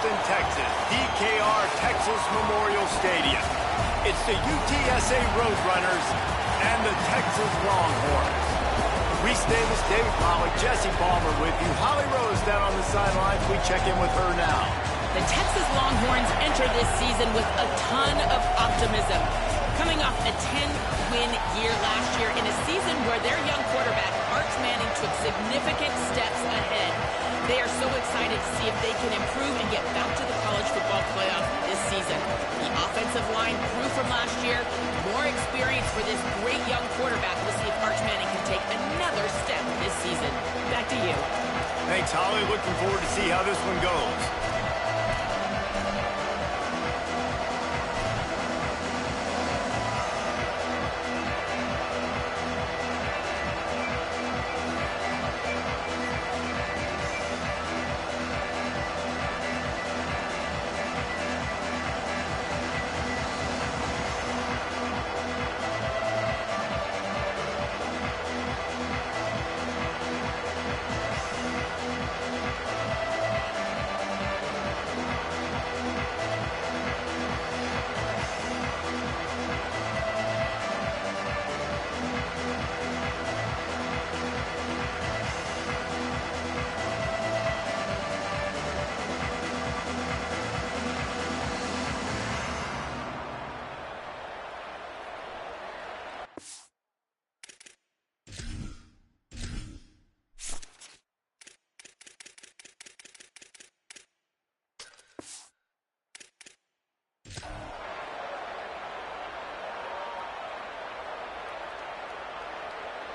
Austin, Texas, DKR Texas Memorial Stadium. It's the UTSA Roadrunners and the Texas Longhorns. Reese Davis, David Pollock, Jesse Palmer with you. Holly Rose down on the sidelines. We check in with her now. The Texas Longhorns enter this season with a ton of optimism. Coming off a 10-win year last year in a season where their young quarterback, Arch Manning, took significant steps ahead. They are so excited to see if they can improve and get back to the college football playoff this season. The offensive line grew from last year. More experience for this great young quarterback. We'll see if Arch Manning can take another step this season. Back to you. Thanks, Holly. Looking forward to see how this one goes.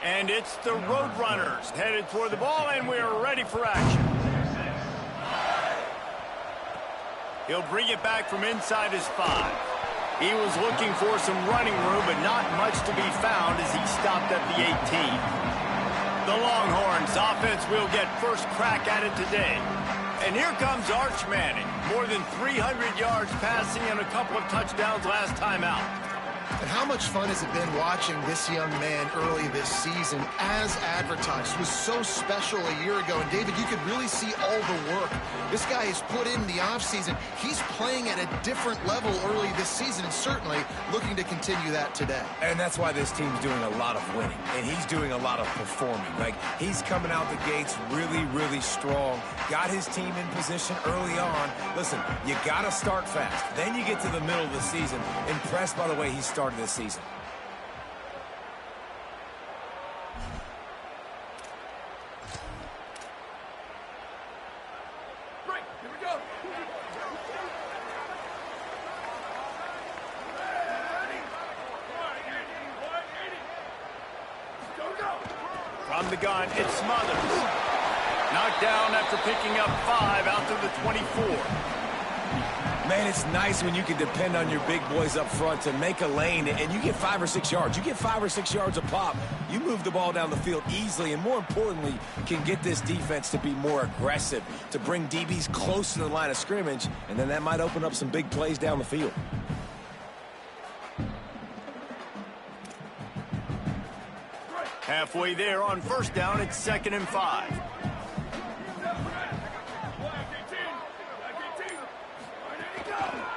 And it's the Roadrunners headed for the ball, and we are ready for action. He'll bring it back from inside his 5. He was looking for some running room, but not much to be found as he stopped at the 18. The Longhorns offense will get first crack at it today. And here comes Arch Manning. More than 300 yards passing and a couple of touchdowns last time out. And how much fun has it been watching this young man early this season as advertised? It was so special a year ago. And, David, you could really see all the work this guy has put in the offseason. He's playing at a different level early this season and certainly looking to continue that today. And that's why this team's doing a lot of winning. And he's doing a lot of performing. Like, he's coming out the gates really, really strong. Got his team in position early on. Listen, you got to start fast. Then you get to the middle of the season. Impressed by the way he started this season. Right, here we go. From the gun, it's Smothers. Knocked down after picking up 5 out to the 24. Man, it's nice when you can depend on your big boys up front to make a lane, and you get 5 or 6 yards. You get 5 or 6 yards a pop. You move the ball down the field easily, and more importantly, can get this defense to be more aggressive, to bring DBs close to the line of scrimmage, and then that might open up some big plays down the field. Halfway there on first down, it's 2nd and 5.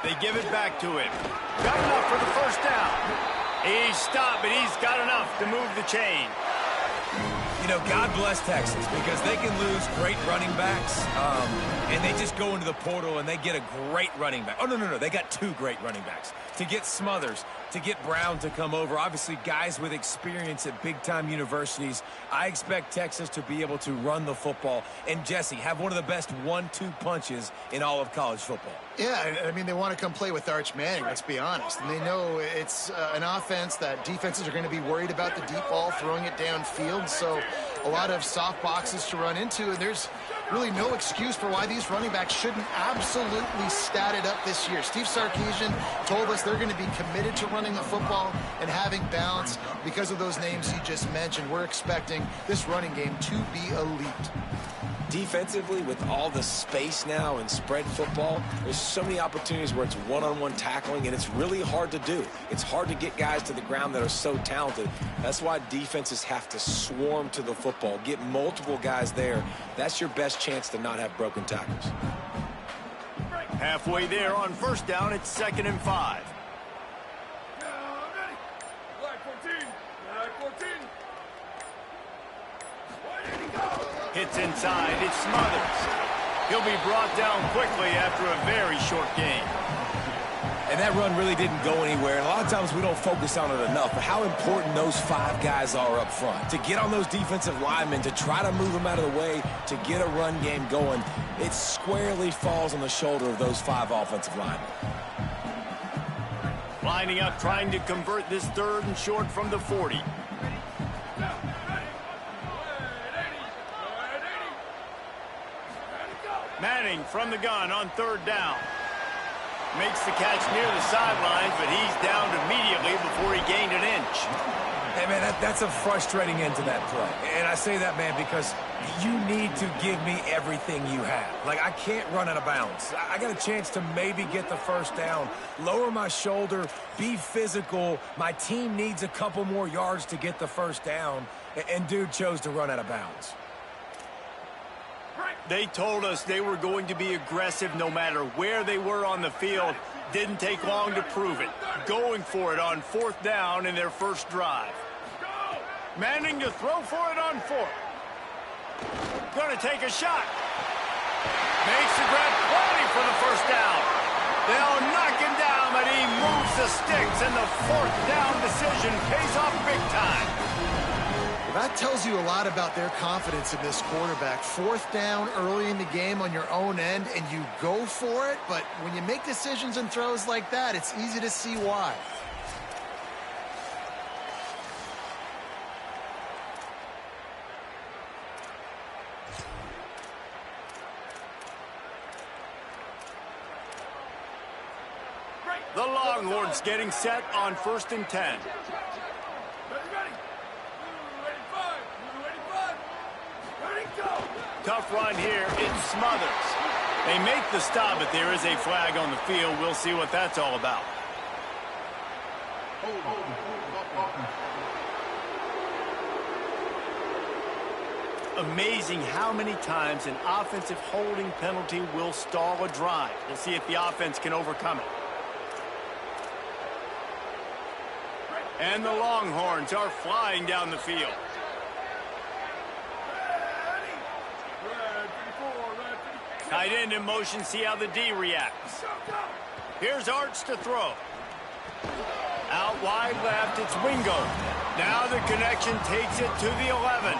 They give it back to him. Got enough for the first down. He's stopped, but he's got enough to move the chain. You know, God bless Texas because they can lose great running backs, and they just go into the portal and they get a great running back. Oh, no. They got 2 great running backs. To get Smothers, to get Brown to come over, obviously guys with experience at big-time universities. I expect Texas to be able to run the football and, Jesse, have one of the best 1-2 punches in all of college football. Yeah, I mean, they want to come play with Arch Manning, let's be honest. And they know it's an offense that defenses are going to be worried about the deep ball, throwing it downfield. So a lot of soft boxes to run into, and there's really no excuse for why these running backs shouldn't absolutely stat it up this year. Steve Sarkisian told us they're going to be committed to running the football and having balance because of those names he just mentioned. We're expecting this running game to be elite. Defensively, with all the space now and spread football, there's so many opportunities where it's one-on-one tackling, and it's really hard to do. It's hard to get guys to the ground that are so talented. That's why defenses have to swarm to the football, get multiple guys there. That's your best chance to not have broken tackles. Halfway there on first down, it's 2nd and 5. Hits inside, it's Smothers. He'll be brought down quickly after a very short game. And that run really didn't go anywhere. And a lot of times we don't focus on it enough, but how important those 5 guys are up front. To get on those defensive linemen, to try to move them out of the way, to get a run game going, it squarely falls on the shoulder of those 5 offensive linemen. Lining up, trying to convert this 3rd and short from the 40. Manning from the gun on 3rd down. Makes the catch near the sidelines, but he's down immediately before he gained an inch. Hey, man, that's a frustrating end to that play. And I say that, man, because you need to give me everything you have. Like, I can't run out of bounds. I got a chance to maybe get the first down, lower my shoulder, be physical. My team needs a couple more yards to get the first down, and dude chose to run out of bounds. They told us they were going to be aggressive no matter where they were on the field. Didn't take long to prove it. Going for it on 4th down in their first drive. Manning to throw for it on 4th. Going to take a shot. Makes the grab, plenty for the first down. They'll knock him down, but he moves the sticks, and the 4th down decision pays off big time. That tells you a lot about their confidence in this quarterback. 4th down early in the game on your own end, and you go for it. But when you make decisions and throws like that, it's easy to see why. The Longhorns getting set on 1st and 10. Tough run here. It's Smothers. They make the stop, but there is a flag on the field. We'll see what that's all about. Amazing how many times an offensive holding penalty will stall a drive. We'll see if the offense can overcome it. And the Longhorns are flying down the field. Tight end in motion, see how the D reacts. Here's Arch to throw. Out wide left, it's Wingo. Now the connection takes it to the 11.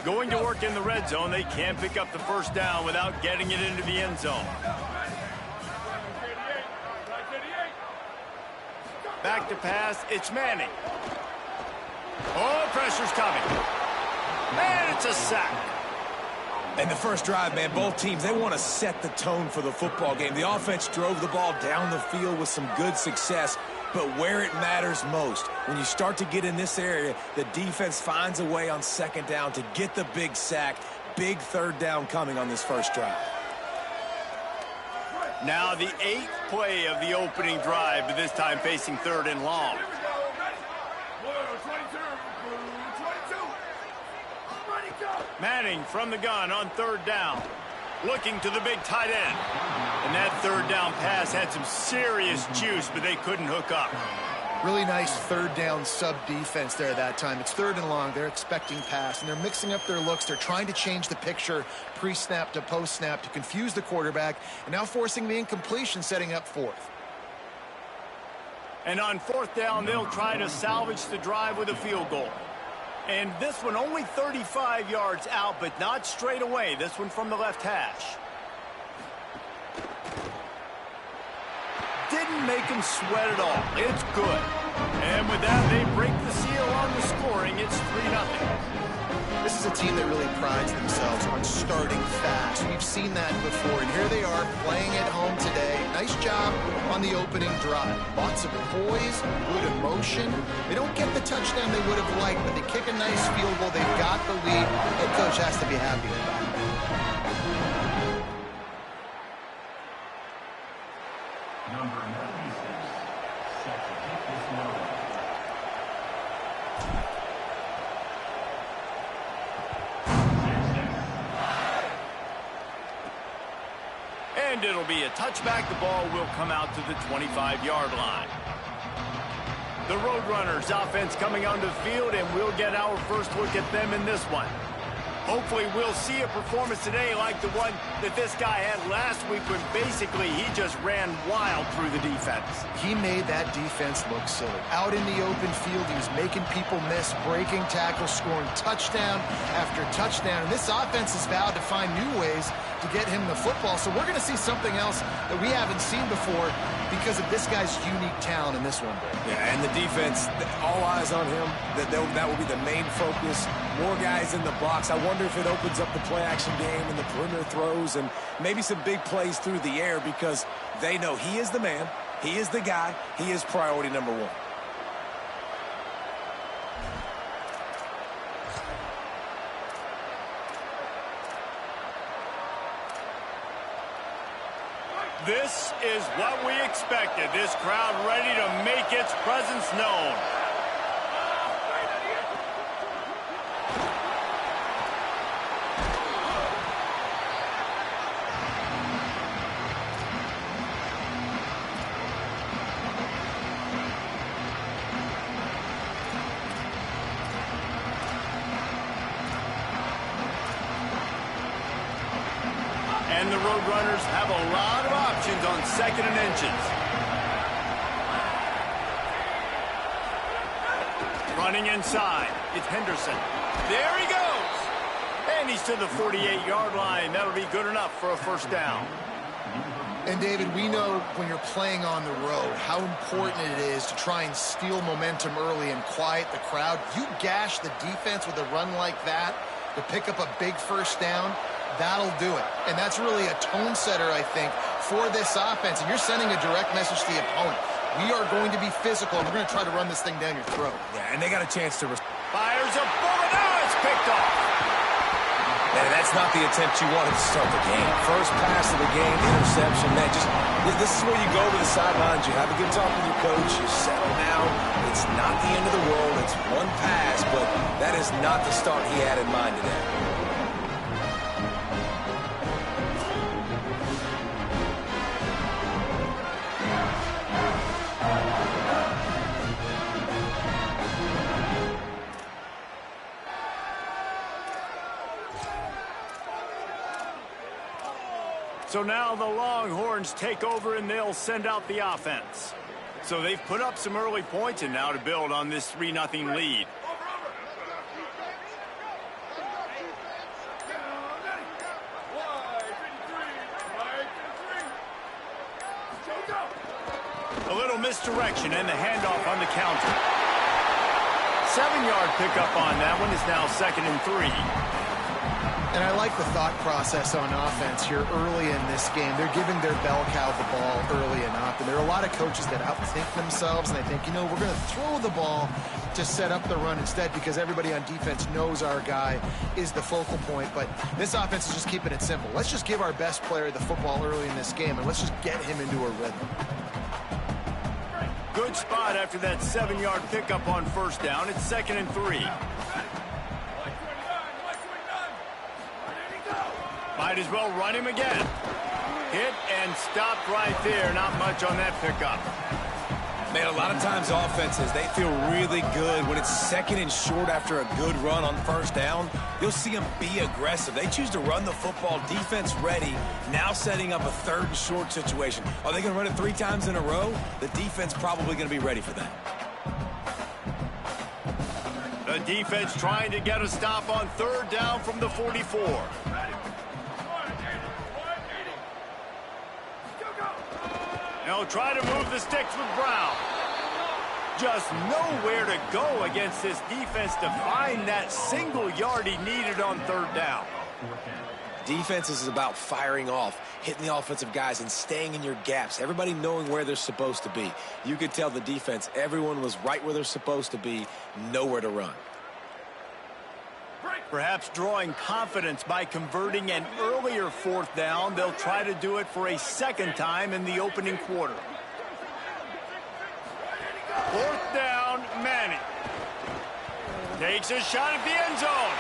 Going to work in the red zone. They can't pick up the first down without getting it into the end zone. Back to pass. It's Manning. Oh, pressure's coming. And it's a sack. And the first drive, man, both teams, they want to set the tone for the football game. The offense drove the ball down the field with some good success. But where it matters most, when you start to get in this area, the defense finds a way on 2nd down to get the big sack. Big 3rd down coming on this first drive. Now the 8th play of the opening drive, but this time facing 3rd and long. Manning from the gun on 3rd down. Looking to the big tight end. And that 3rd down pass had some serious juice, but they couldn't hook up. Really nice 3rd down sub-defense there that time. It's 3rd and long. They're expecting pass, and they're mixing up their looks. They're trying to change the picture pre-snap to post-snap to confuse the quarterback, and now forcing the incompletion, setting up 4th. And on 4th down, they'll try to salvage the drive with a field goal. And this one only 35 yards out, but not straight away. This one from the left hash. Didn't make him sweat at all. It's good. And with that, they break the seal on the scoring. It's 3-0. This is a team that really prides themselves on starting fast. We've seen that before, and here they are playing at home today. Nice job on the opening drive. Lots of poise, good emotion. They don't get the touchdown they would have liked, but they kick a nice field goal. They've got the lead. Head coach has to be happy about it. Number 96, set to kick this one. And it'll be a touchback. The ball will come out to the 25-yard line. The Roadrunners offense coming onto the field, and we'll get our first look at them in this one. Hopefully we'll see a performance today like the one that this guy had last week when basically he just ran wild through the defense. He made that defense look silly. Out in the open field, he was making people miss, breaking tackles, scoring touchdown after touchdown. And this offense has vowed to find new ways to get him the football. So we're going to see something else that we haven't seen before because of this guy's unique talent in this one. Yeah, and the defense, all eyes on him. That will be the main focus. More guys in the box. I wonder if it opens up the play-action game and the perimeter throws and maybe some big plays through the air because they know he is the man, he is the guy, he is priority number one. This is what we expected. This crowd ready to make its presence known. And the Roadrunners have a lot of options on 2nd and inches. Running inside, it's Henderson. There he goes. And he's to the 48-yard line. That'll be good enough for a first down. And, David, we know when you're playing on the road how important it is to try and steal momentum early and quiet the crowd. You gash the defense with a run like that to pick up a big first down, that'll do it. And that's really a tone setter, I think, for this offense. And you're sending a direct message to the opponent. We are going to be physical, and we're going to try to run this thing down your throat. Yeah, and they got a chance to... Fires a bullet. Now it's picked off. Man, that's not the attempt you wanted to start the game. First pass of the game, interception. Man, this is where you go to the sidelines. You have a good talk with your coach. You settle down. It's not the end of the world. It's one pass, but that is not the start he had in mind today. So now the Longhorns take over and they'll send out the offense. So they've put up some early points and now to build on this 3-0 lead. A little misdirection and the handoff on the counter. 7-yard pickup on that one is now 2nd and 3. And I like the thought process on offense here early in this game. They're giving their bell cow the ball early enough. And there are a lot of coaches that outthink themselves, and they think, you know, we're going to throw the ball to set up the run instead because everybody on defense knows our guy is the focal point. But this offense is just keeping it simple. Let's just give our best player the football early in this game, and let's just get him into a rhythm. Good spot after that 7-yard pickup on first down. It's 2nd and 3. Might as well run him again. Hit and stopped right there. Not much on that pickup. Man, a lot of times offenses, they feel really good when it's 2nd and short after a good run on first down. You'll see them be aggressive. They choose to run the football, defense ready, now setting up a 3rd and short situation. Are they going to run it 3 times in a row? The defense probably going to be ready for that. The defense trying to get a stop on 3rd down from the 44. They'll try to move the sticks with Brown. Just nowhere to go against this defense to find that single yard he needed on 3rd down. Defense is about firing off, hitting the offensive guys, and staying in your gaps. Everybody knowing where they're supposed to be. You could tell the defense, everyone was right where they're supposed to be, nowhere to run. Perhaps drawing confidence by converting an earlier 4th down. They'll try to do it for a 2nd time in the opening quarter. Fourth down, Manning. Takes a shot at the end zone.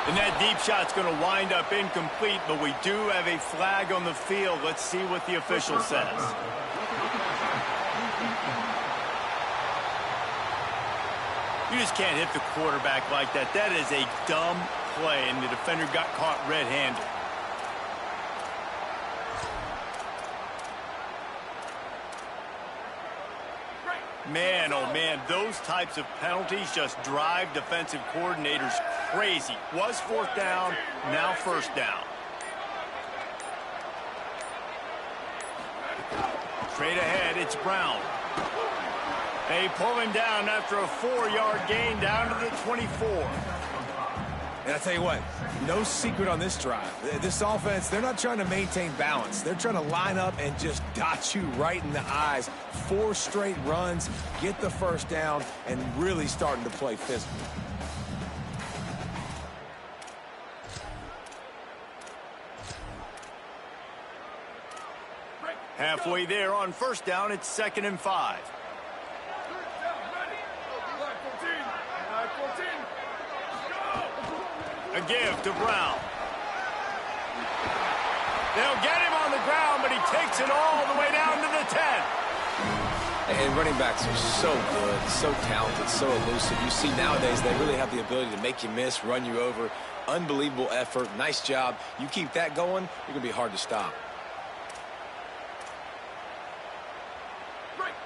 And that deep shot's going to wind up incomplete, but we do have a flag on the field. Let's see what the official says. You just can't hit the quarterback like that. That is a dumb play, and the defender got caught red-handed. Man, oh man, those types of penalties just drive defensive coordinators crazy. Was fourth down, now first down. Straight ahead, it's Brown. They pull him down after a 4-yard gain down to the 24. And I tell you what, no secret on this drive. This offense, they're not trying to maintain balance. They're trying to line up and just dot you right in the eyes. 4 straight runs, get the first down, and really starting to play physical. Halfway there on first down, it's 2nd and 5. A give to Brown. They'll get him on the ground, but he takes it all the way down to the 10. And running backs are so good, so talented, so elusive. You see nowadays they really have the ability to make you miss, run you over. Unbelievable effort. Nice job. You keep that going, you're going to be hard to stop.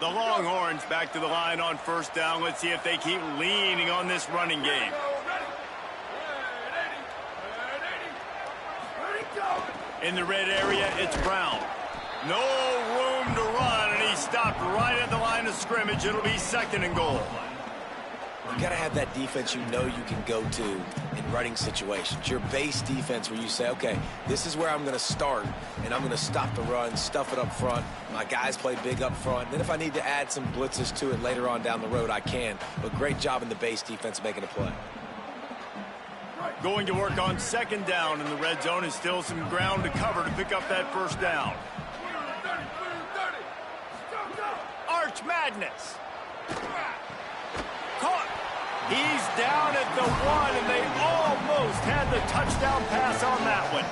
The Longhorns back to the line on first down. Let's see if they keep leaning on this running game. In the red area, it's Brown. No room to run, and he stopped right at the line of scrimmage. It'll be 2nd and goal. You got to have that defense you know you can go to in running situations. Your base defense where you say, okay, this is where I'm going to start, and I'm going to stop the run, stuff it up front. My guys play big up front. Then if I need to add some blitzes to it later on down the road, I can. But great job in the base defense making a play. Going to work on 2nd down in the red zone, and still some ground to cover to pick up that first down. Arch Madness. Caught. He's down at the 1, and they almost had the touchdown pass on that one.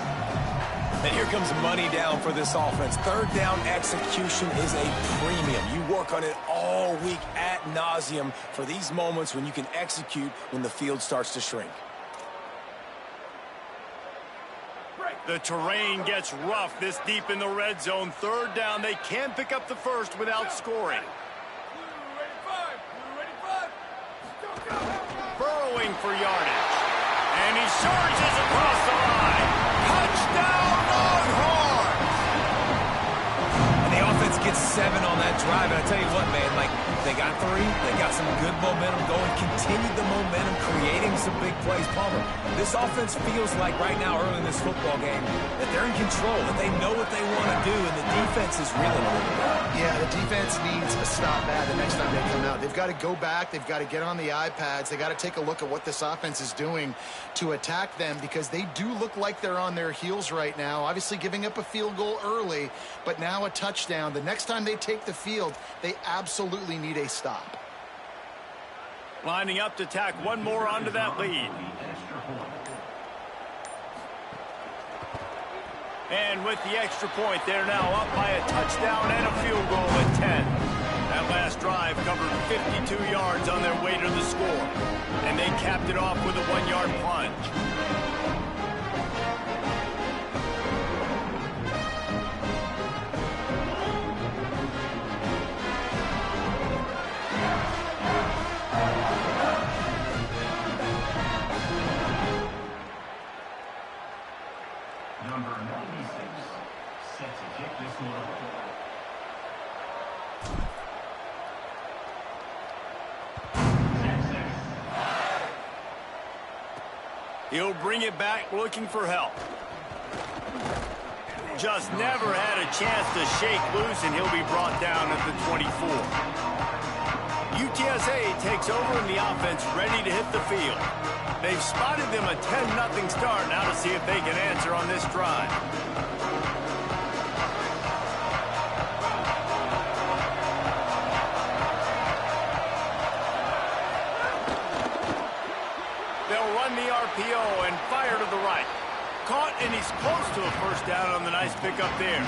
And here comes money down for this offense. 3rd down execution is a premium. You work on it all week ad nauseum for these moments when you can execute when the field starts to shrink. The terrain gets rough this deep in the red zone. 3rd down, they can pick up the first without scoring. Burrowing for yardage. And he charges across the line. Touchdown, Longhorns! And the offense gets 7 on that drive. And I tell you what, man, like, they got 3. They got some good momentum going. Continued the momentum, creating some big plays. Palmer, this offense feels like right now, early in this football game, that they're in control, that they know what they want to do, and the defense is reeling a little bit. Yeah, the defense needs a stop bad the next time they come out. They've got to go back. They've got to get on the iPads. They've got to take a look at what this offense is doing to attack them, because they do look like they're on their heels right now. Obviously giving up a field goal early, but now a touchdown. The next time they take the field, they absolutely need a stop. Lining up to tack one more onto that lead. And with the extra point, they're now up by a touchdown and a field goal at 10. That last drive covered 52 yards on their way to the score. And they capped it off with a 1-yard plunge. Number 96, set to kick this one off. He'll bring it back looking for help. Just never had a chance to shake loose, and he'll be brought down at the 24. UTSA takes over in the offense, ready to hit the field. They've spotted them a 10-0 start. Now to see if they can answer on this drive. this close to a first down on the nice pickup there.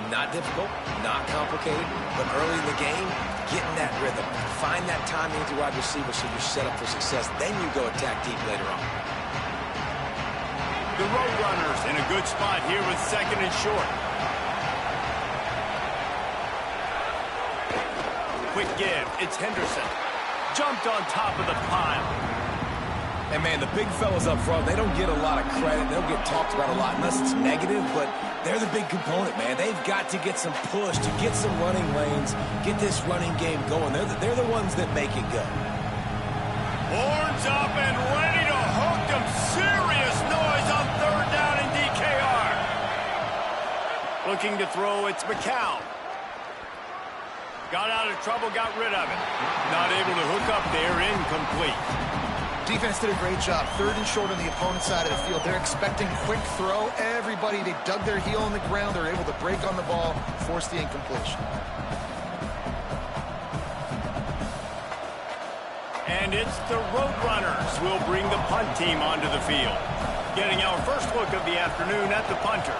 Not difficult, not complicated, but early in the game, get in that rhythm. Find that timing with your wide receiver so you're set up for success. Then you go attack deep later on. The Roadrunners in a good spot here with second and short. Quick give. It's Henderson. Jumped on top of the pile. And, man, the big fellas up front, they don't get a lot of credit. They don't get talked about a lot unless it's negative, but they're the big component, man. They've got to get some push, to get some running lanes, get this running game going. They're the ones that make it go. Horns up and ready to hook them. Serious noise on third down in DKR. Looking to throw, it's McCown. Got out of trouble, got rid of it. Not able to hook up there, incomplete. Defense did a great job. Third and short on the opponent's side of the field. They're expecting quick throw. Everybody, they dug their heel on the ground. They're able to break on the ball, force the incompletion. And it's the Roadrunners who will bring the punt team onto the field. Getting our first look of the afternoon at the punter.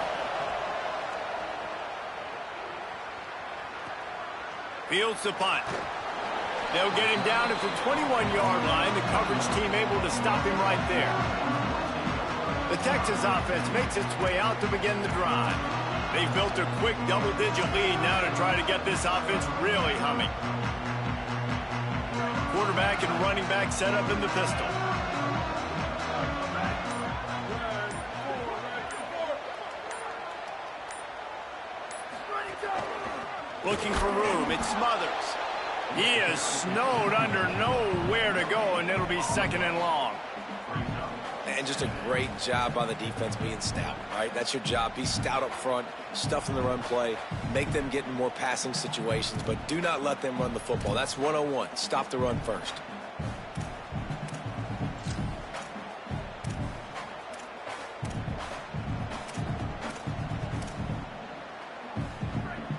Fields the punt. They'll get him down at the 21-yard line. The coverage team able to stop him right there. The Texas offense makes its way out to begin the drive. They've built a quick double-digit lead now to try to get this offense really humming. Quarterback and running back set up in the pistol. Looking for room. It's Smothers. He is snowed under, nowhere to go, and it'll be second and long. And just a great job by the defense being stout, right? That's your job. Be stout up front, stuff in the run play, make them get in more passing situations, but do not let them run the football. That's 101. Stop the run first.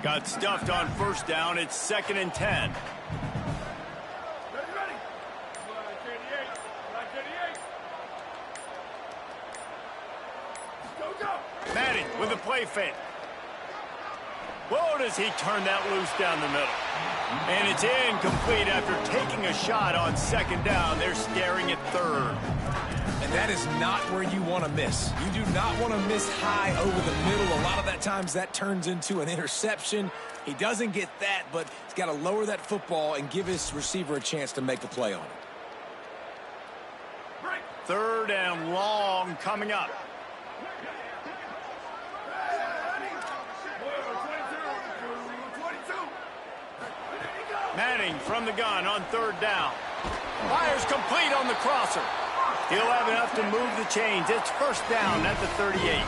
Got stuffed on first down. It's second and 10. Manning with a play fake. Whoa, does he turn that loose down the middle. And it's incomplete after taking a shot on second down. They're staring at third. And that is not where you want to miss. You do not want to miss high over the middle. A lot of that times that turns into an interception. He doesn't get that, but he's got to lower that football and give his receiver a chance to make the play on it. Third and long coming up. Manning from the gun on third down. Fires complete on the crosser. He'll have enough to move the chains. It's first down at the 38.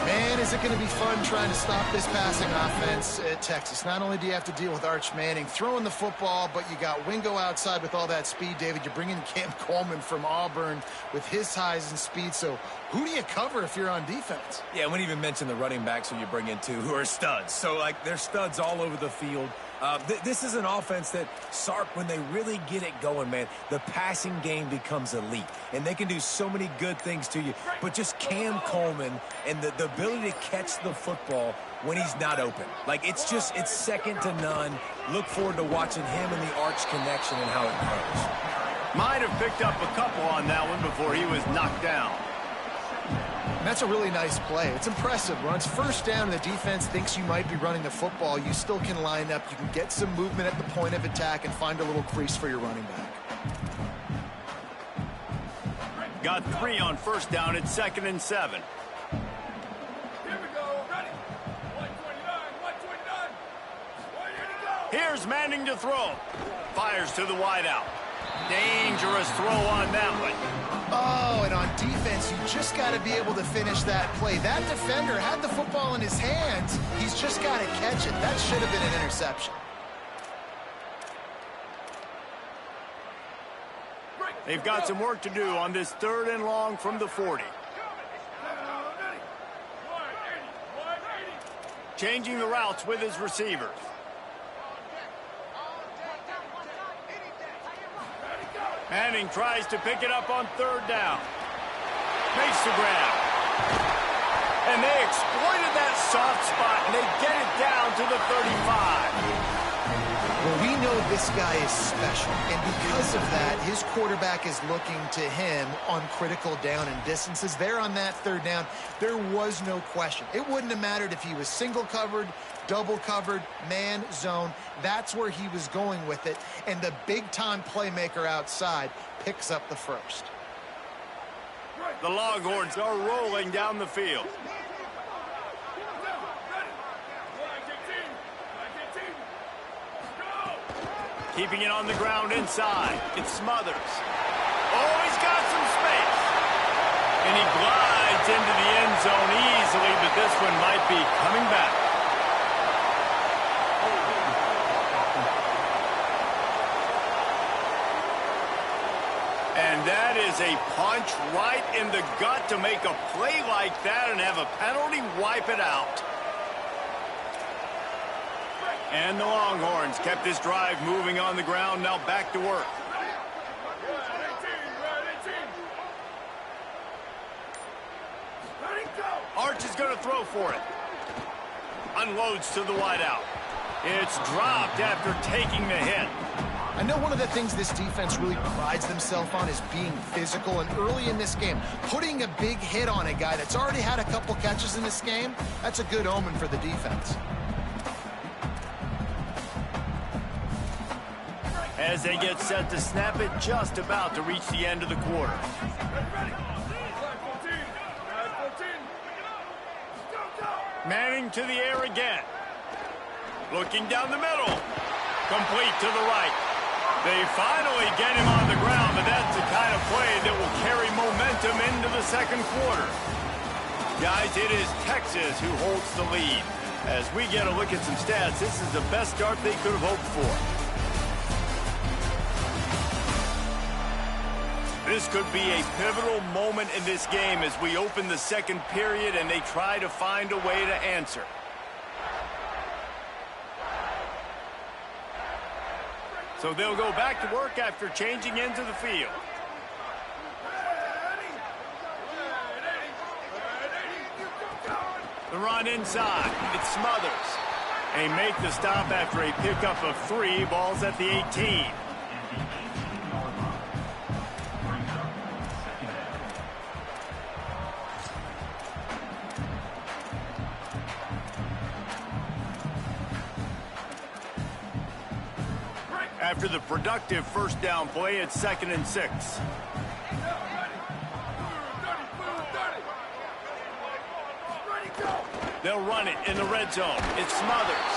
Man, is it going to be fun trying to stop this passing offense at Texas. Not only do you have to deal with Arch Manning throwing the football, but you got Wingo outside with all that speed, David. You're bringing Cam Coleman from Auburn with his size and speed. So who do you cover if you're on defense? Yeah, we didn't even mention the running backs who you bring in, too, who are studs. So, like, they're studs all over the field. This is an offense that, Sark, when they really get it going, man, the passing game becomes elite. And they can do so many good things to you. But just Cam Coleman and the ability to catch the football when he's not open. Like, it's second to none. Look forward to watching him and the Arch connection and how it grows. Might have picked up a couple on that one before he was knocked down. That's a really nice play. It's impressive. When it's first down and the defense thinks you might be running the football, you still can line up. You can get some movement at the point of attack and find a little crease for your running back. Got 3 on first down. It's second and 7. Here we go. Ready. 129. 129. Ready to go. Here's Manning to throw. Fires to the wideout. Dangerous throw on that one. Oh, and on defense, you just got to be able to finish that play. That defender had the football in his hands. He's just got to catch it. That should have been an interception. They've got some work to do on this third and long from the 40. Changing the routes with his receivers. Manning tries to pick it up on third down. Makes the grab. And they exploited that soft spot, and they get it down to the 35. Well, we know this guy is special, and because of that, his quarterback is looking to him on critical down and distances. There on that third down, there was no question. It wouldn't have mattered if he was single covered, double covered, man, zone. That's where he was going with it, and the big-time playmaker outside picks up the first. The Longhorns are rolling down the field. Keeping it on the ground inside. It's Smothers. Oh, he's got some space. And he glides into the end zone easily, but this one might be coming back. And that is a punch right in the gut to make a play like that and have a penalty wipe it out. And the Longhorns kept this drive moving on the ground, now back to work. Arch is going to throw for it. Unloads to the wideout. It's dropped after taking the hit. I know one of the things this defense really prides themselves on is being physical, and early in this game, putting a big hit on a guy that's already had a couple catches in this game, that's a good omen for the defense. As they get set to snap it, just about to reach the end of the quarter. Manning to the air again. Looking down the middle. Complete to the right. They finally get him on the ground, but that's the kind of play that will carry momentum into the second quarter. Guys, it is Texas who holds the lead. As we get a look at some stats, this is the best start they could have hoped for. This could be a pivotal moment in this game as we open the second period and they try to find a way to answer. So they'll go back to work after changing into the field. The run inside. It's Smothers. They make the stop after a pickup of 3. Ball's at the 18. After the productive first down play, it's 2nd and 6. They'll run it in the red zone. It's Smothers.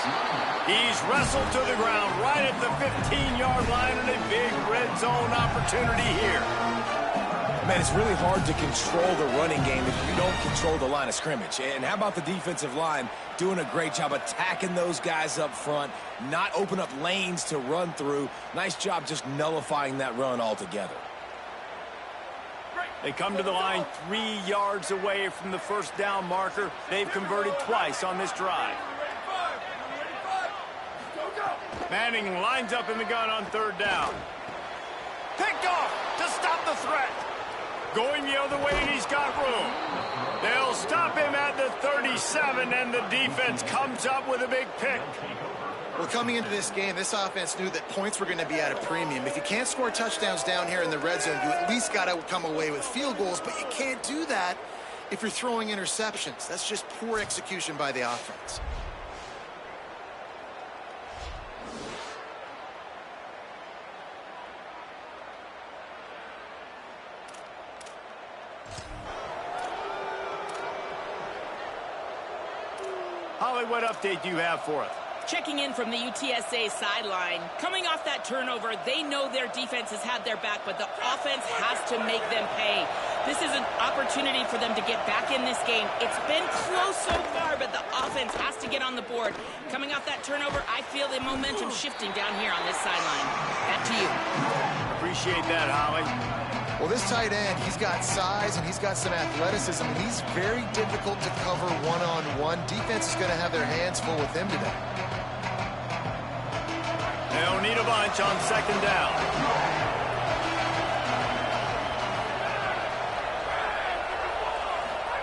He's wrestled to the ground right at the 15-yard line and a big red zone opportunity here. Man, it's really hard to control the running game if you don't control the line of scrimmage. And how about the defensive line doing a great job attacking those guys up front, not open up lanes to run through. Nice job just nullifying that run altogether. They come to the line 3 yards away from the first down marker. They've converted twice on this drive. Manning lines up in the gun on 3rd down. Picked off to stop the threat. Going the other way, and he's got room. They'll stop him at the 37, and the defense comes up with a big pick. Well, coming into this game, this offense knew that points were going to be at a premium. If you can't score touchdowns down here in the red zone, you at least got to come away with field goals, but you can't do that if you're throwing interceptions. That's just poor execution by the offense. Holly, what update do you have for us? Checking in from the UTSA sideline. Coming off that turnover, they know their defense has had their back, but the offense has to make them pay. This is an opportunity for them to get back in this game. It's been close so far, but the offense has to get on the board. Coming off that turnover, I feel the momentum shifting down here on this sideline. Back to you. Appreciate that, Holly. Well, this tight end, he's got size and he's got some athleticism, and he's very difficult to cover one-on-one. Defense is going to have their hands full with him today. They'll need a bunch on 2nd down.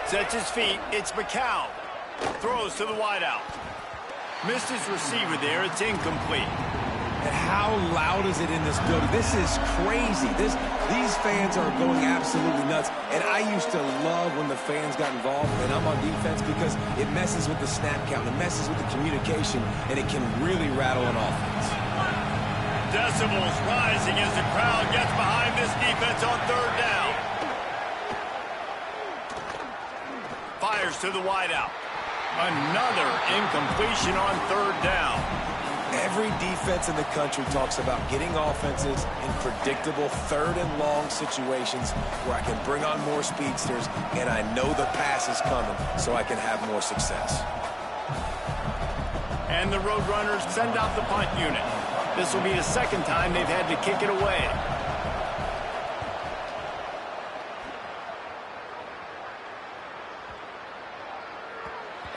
Sets his feet. It's McCown. Throws to the wideout. Missed his receiver there. It's incomplete. And how loud is it in this building? This is crazy. These fans are going absolutely nuts. And I used to love when the fans got involved and I'm on defense because it messes with the snap count, it messes with the communication, and it can really rattle an offense. Decibels rising as the crowd gets behind this defense on third down. Fires to the wideout. Another incompletion on third down. Every defense in the country talks about getting offenses in predictable third and long situations where I can bring on more speedsters and I know the pass is coming so I can have more success. And the Roadrunners send out the punt unit. This will be the second time they've had to kick it away.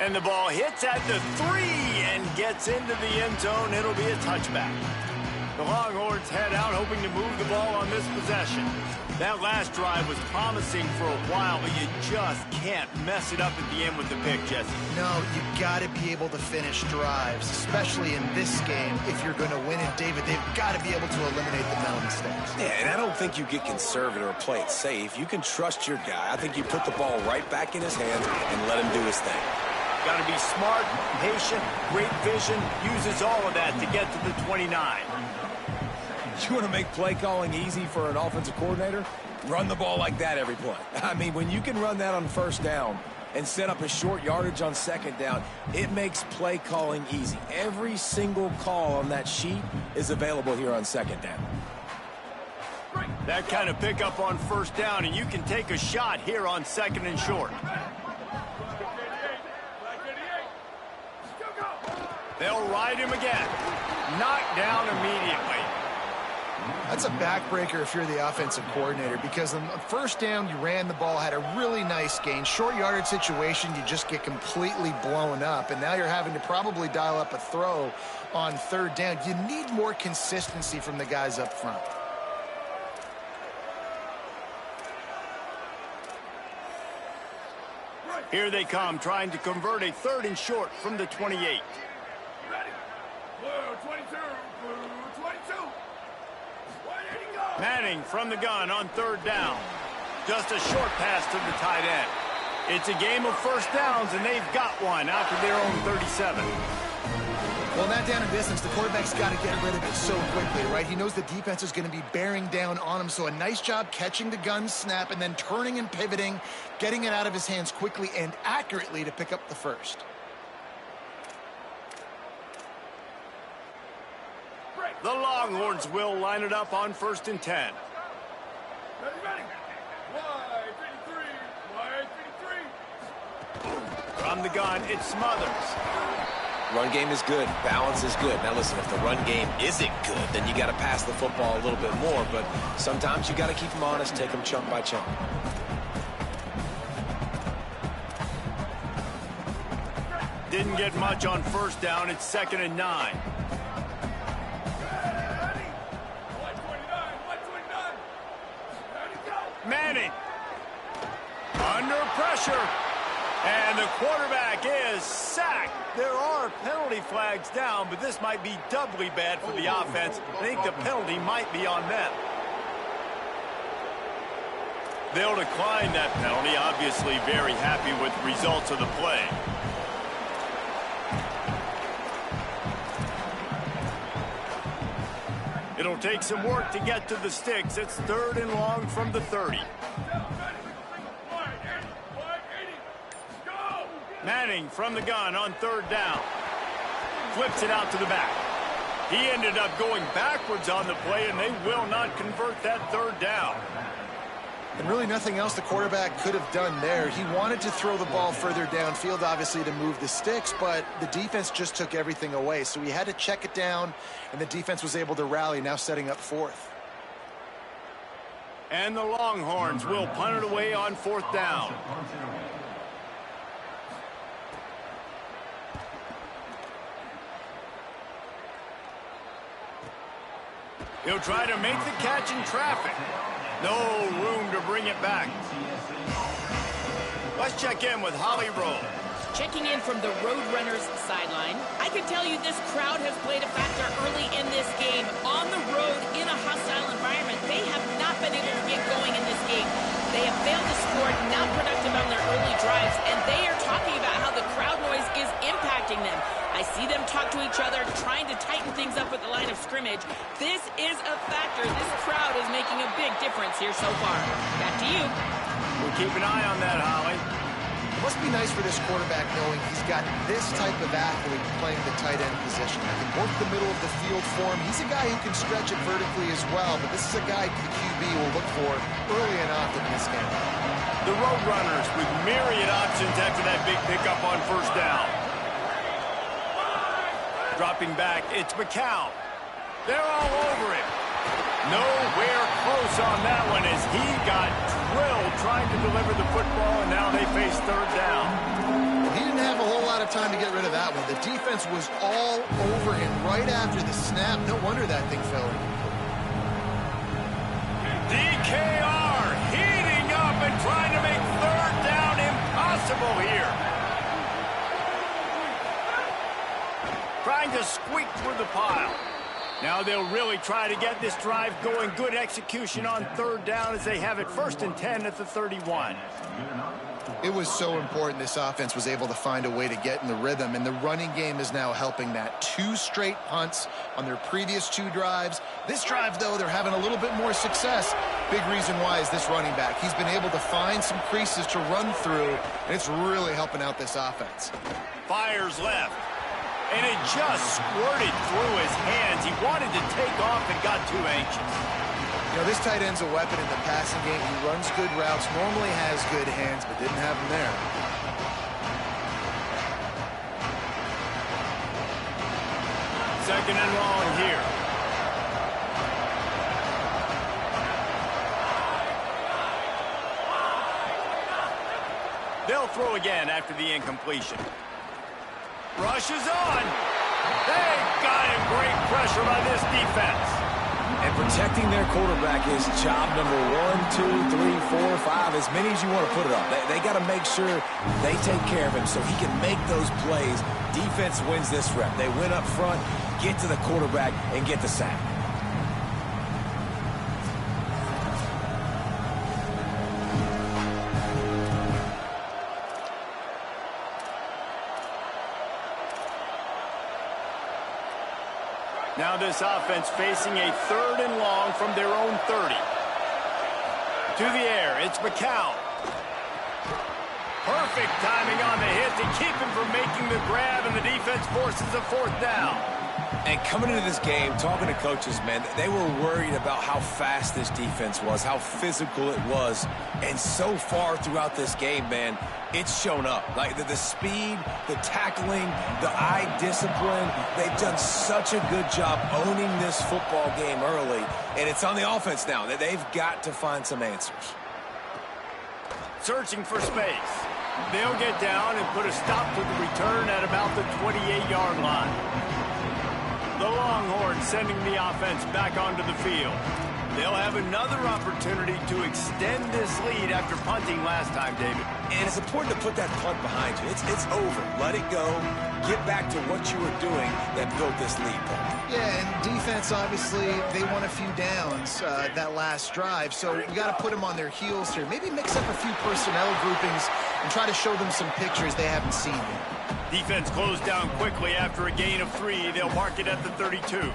And the ball hits at the 3 and gets into the end zone. It'll be a touchback. The Longhorns head out hoping to move the ball on this possession. That last drive was promising for a while, but you just can't mess it up at the end with the pick, Jesse. No, you got to be able to finish drives, especially in this game. If you're going to win it, David, they've got to be able to eliminate the mental mistakes. Yeah, and I don't think you get conservative or play it safe. You can trust your guy. I think you put the ball right back in his hands and let him do his thing. Got to be smart, patient, great vision, uses all of that to get to the 29. You want to make play calling easy for an offensive coordinator? Run the ball like that every play. I mean, when you can run that on first down and set up a short yardage on second down, it makes play calling easy. Every single call on that sheet is available here on second down. That kind of pickup on first down, and you can take a shot here on second and short. They'll ride him again. Knocked down immediately. That's a backbreaker if you're the offensive coordinator, because on first down, you ran the ball, had a really nice gain. Short yardage situation, you just get completely blown up, and now you're having to probably dial up a throw on third down. You need more consistency from the guys up front. Here they come, trying to convert a third and short from the 28. Manning from the gun on third down. Just a short pass to the tight end. It's a game of first downs, and they've got one out to their own 37. Well, in that down and distance, the quarterback's got to get rid of it so quickly, right? He knows the defense is going to be bearing down on him, so a nice job catching the gun snap and then turning and pivoting, getting it out of his hands quickly and accurately to pick up the first. The Longhorns will line it up on first and 10. From the gun, it's Smothers. Run game is good. Balance is good. Now listen, if the run game isn't good, then you got to pass the football a little bit more, but sometimes you got to keep them honest, take them chunk by chunk. Didn't get much on first down. It's second and 9. Manning under pressure, and the quarterback is sacked. There are penalty flags down, but this might be doubly bad for the offense. I think the penalty might be on them. They'll decline that penalty, obviously very happy with the results of the play. It'll take some work to get to the sticks. It's third and long from the 30. Manning from the gun on third down. Flips it out to the back. He ended up going backwards on the play, and they will not convert that third down. And really nothing else the quarterback could have done there. He wanted to throw the ball further downfield, obviously, to move the sticks, but the defense just took everything away. So he had to check it down, and the defense was able to rally, now setting up fourth. And the Longhorns will punt it away on fourth down. He'll try to make the catch in traffic. No room to bring it back. Let's check in with Holly Rowe. Checking in from the Roadrunners sideline. I can tell you this crowd has played a factor early in this game. On the road, in a hostile environment, they have not been able to get going in this game. They have failed to score, not productive on their early drives, and they are talking about how the crowd noise is impacting them. I see them talk to each other, trying to tighten things up at the line of scrimmage. This is a factor. This crowd is making a big difference here so far. Back to you. We'll keep an eye on that, Holly. It must be nice for this quarterback knowing he's got this type of athlete playing the tight end position. He can work the middle of the field for him. He's a guy who can stretch it vertically as well, but this is a guy the QB will look for early and often in this game. The Roadrunners with myriad options after that big pickup on first down. Dropping back, it's McCown. They're all over him. Nowhere close on that one as he got drilled trying to deliver the football, and now they face third down. He didn't have a whole lot of time to get rid of that one. The defense was all over him right after the snap. No wonder that thing fell in. DKR heating up and trying to make third down impossible here. Trying to squeak through the pile. Now they'll really try to get this drive going. Good execution on third down as they have it 1st and 10 at the 31. It was so important this offense was able to find a way to get in the rhythm, and the running game is now helping that. 2 straight punts on their previous 2 drives. This drive, though, they're having a little bit more success. Big reason why is this running back. He's been able to find some creases to run through, and it's really helping out this offense. Fires left. And it just squirted through his hands. He wanted to take off and got too anxious. You know, this tight end's a weapon in the passing game. He runs good routes, normally has good hands, but didn't have them there. Second and long here. They'll throw again after the incompletion. Rushes on. They've got him. Great pressure by this defense. And protecting their quarterback is job number 1, 2, 3, 4, 5, as many as you want to put it on. They got to make sure they take care of him so he can make those plays. Defense wins this rep. They win up front, get to the quarterback, and get the sack. Now this offense facing a 3rd and long from their own 30. To the air, it's McCown. Perfect timing on the hit to keep him from making the grab, and the defense forces a 4th down. And coming into this game, talking to coaches, man, they were worried about how fast this defense was, how physical it was. And so far throughout this game, man, it's shown up. Like the speed, the tackling, the eye discipline, they've done such a good job owning this football game early. And it's on the offense now that they've got to find some answers. Searching for space. They'll get down and put a stop to the return at about the 28-yard line. The Longhorns sending the offense back onto the field. They'll have another opportunity to extend this lead after punting last time, David. And it's important to put that punt behind you. It's over. Let it go. Get back to what you were doing that built this lead, Paul. Yeah, and defense, obviously, they won a few downs that last drive, so we got to put them on their heels here. Maybe mix up a few personnel groupings and try to show them some pictures they haven't seen yet. Defense closed down quickly after a gain of 3. They'll mark it at the 32.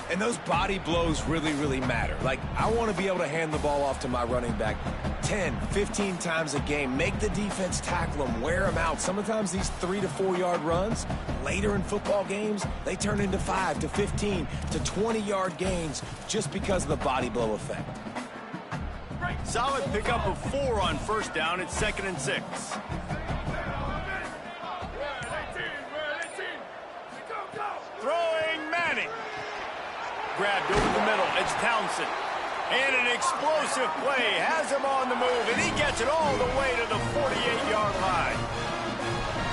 And those body blows really, really matter. Like, I want to be able to hand the ball off to my running back 10, 15 times a game. Make the defense tackle them, wear them out. Sometimes these 3 to 4 yard runs, later in football games, they turn into 5 to 15 to 20-yard gains just because of the body blow effect. Solid pickup of 4 on first down. It's 2nd and 6. Throwing Manning. Grabbed over the middle. It's Townsend. And an explosive play has him on the move, and he gets it all the way to the 48-yard line.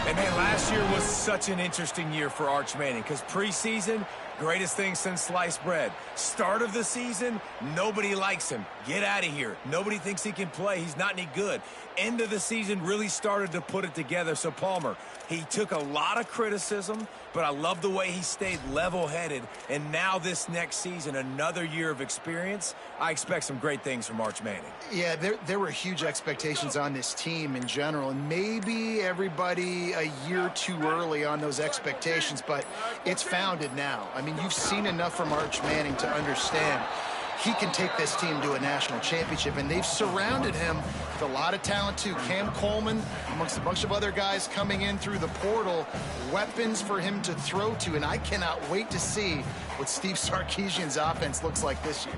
And man, last year was such an interesting year for Arch Manning because preseason, Greatest thing since sliced bread. Start of the season, nobody likes him. Get out of here. Nobody thinks he can play. He's not any good. End of the season really started to put it together. So Palmer, he took a lot of criticism, but I love the way he stayed level-headed. And now this next season, another year of experience, I expect some great things from Arch Manning. Yeah, there were huge expectations on this team in general, and maybe everybody a year too early on those expectations, but it's founded now. I mean, you've seen enough from Arch Manning to understand he can take this team to a national championship, and they've surrounded him with a lot of talent too. Cam Coleman, amongst a bunch of other guys coming in through the portal, weapons for him to throw to, and I cannot wait to see what Steve Sarkisian's offense looks like this year.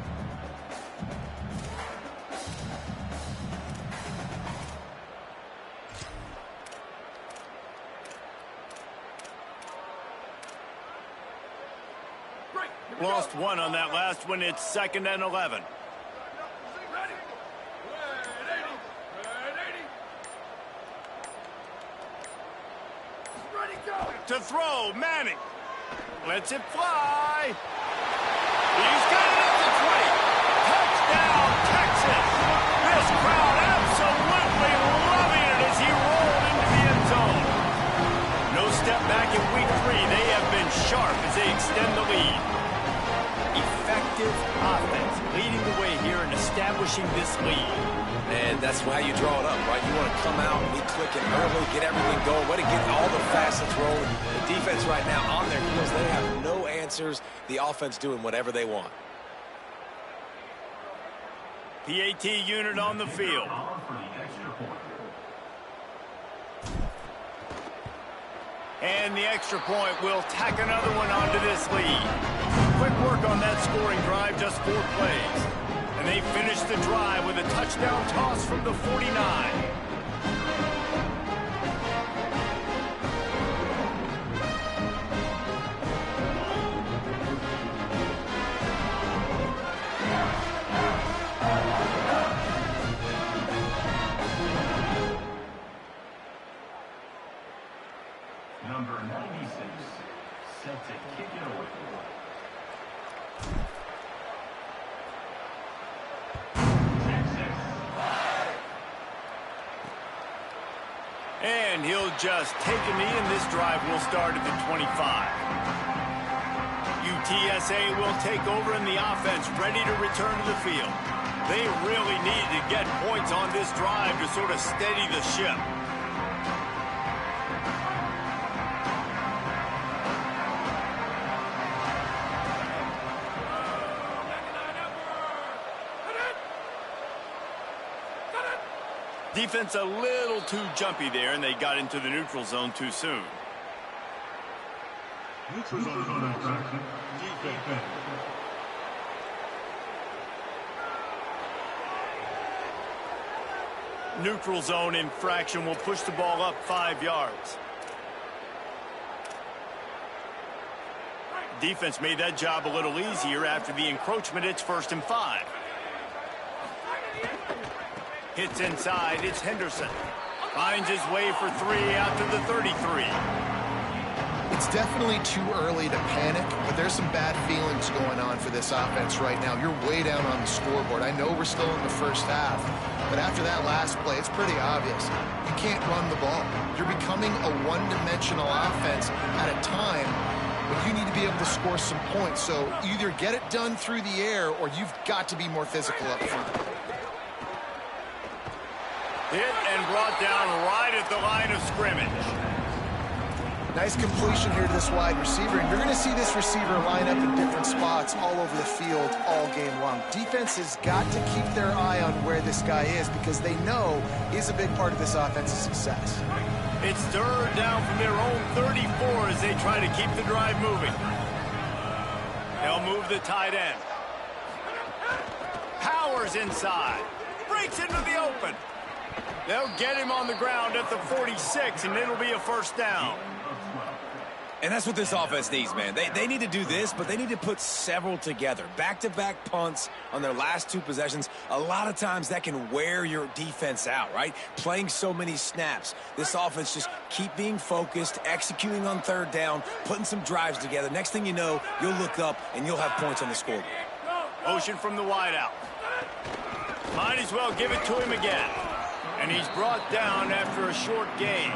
Lost one on that last one. It's 2nd and 11. To throw, Manning. Lets it fly. He's got it at the 20. Touchdown, Texas. This crowd absolutely loving it as he rolled into the end zone. No step back in week 3. They have been sharp as they extend the lead. Effective offense leading the way here and establishing this lead. And that's how you draw it up, right? You want to come out, be clicking early, get everything going, way to get all the facets rolling. The defense right now on their heels, they have no answers. The offense doing whatever they want. PAT unit on the field. And the extra point will tack another one onto this lead. Quick work on that scoring drive, just 4 plays. And they finish the drive with a touchdown toss from the 49. Number 96, set to kick it away. And he'll just take a knee, and this drive will start at the 25. UTSA will take over in the offense, ready to return to the field. They really need to get points on this drive to sort of steady the ship. Defense a little too jumpy there, and they got into the neutral zone too soon. Neutral zone infraction. Defense. Neutral zone infraction will push the ball up 5 yards. Defense made that job a little easier after the encroachment. It's 1st and 5. Hits inside. It's Henderson. Finds his way for 3 out to the 33. It's definitely too early to panic, but there's some bad feelings going on for this offense right now. You're way down on the scoreboard. I know we're still in the first half, but after that last play, it's pretty obvious. You can't run the ball. You're becoming a one-dimensional offense at a time when you need to be able to score some points. So either get it done through the air, or you've got to be more physical up front. Hit and brought down right at the line of scrimmage. Nice completion here to this wide receiver, and you're going to see this receiver line up in different spots all over the field all game long. Defense has got to keep their eye on where this guy is because they know he's a big part of this offense's success. It's 3rd down from their own 34 as they try to keep the drive moving. They'll move the tight end. Powers inside. Breaks into the open. They'll get him on the ground at the 46, and it'll be a 1st down. And that's what this offense needs, man. They need to do this, but they need to put several together. Back-to-back punts on their last 2 possessions. A lot of times that can wear your defense out, right? Playing so many snaps. This offense just keep being focused, executing on 3rd down, putting some drives together. Next thing you know, you'll look up and you'll have points on the scoreboard. Motion from the wideout. Might as well give it to him again. And he's brought down after a short gain.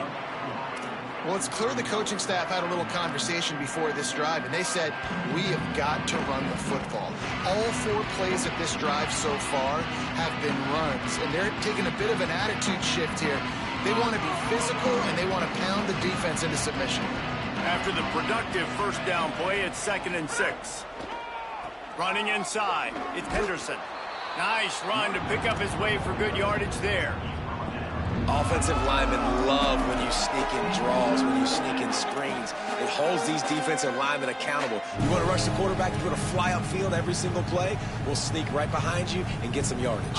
Well, it's clear the coaching staff had a little conversation before this drive, and they said, we have got to run the football. All 4 plays of this drive so far have been runs, and they're taking a bit of an attitude shift here. They want to be physical, and they want to pound the defense into submission. After the productive 1st down play, it's 2nd and 6. Running inside, it's Henderson. Nice run to pick up his way for good yardage there. Offensive linemen love when you sneak in draws, when you sneak in screens. It holds these defensive linemen accountable. You want to rush the quarterback, you want to fly upfield every single play, we'll sneak right behind you and get some yardage.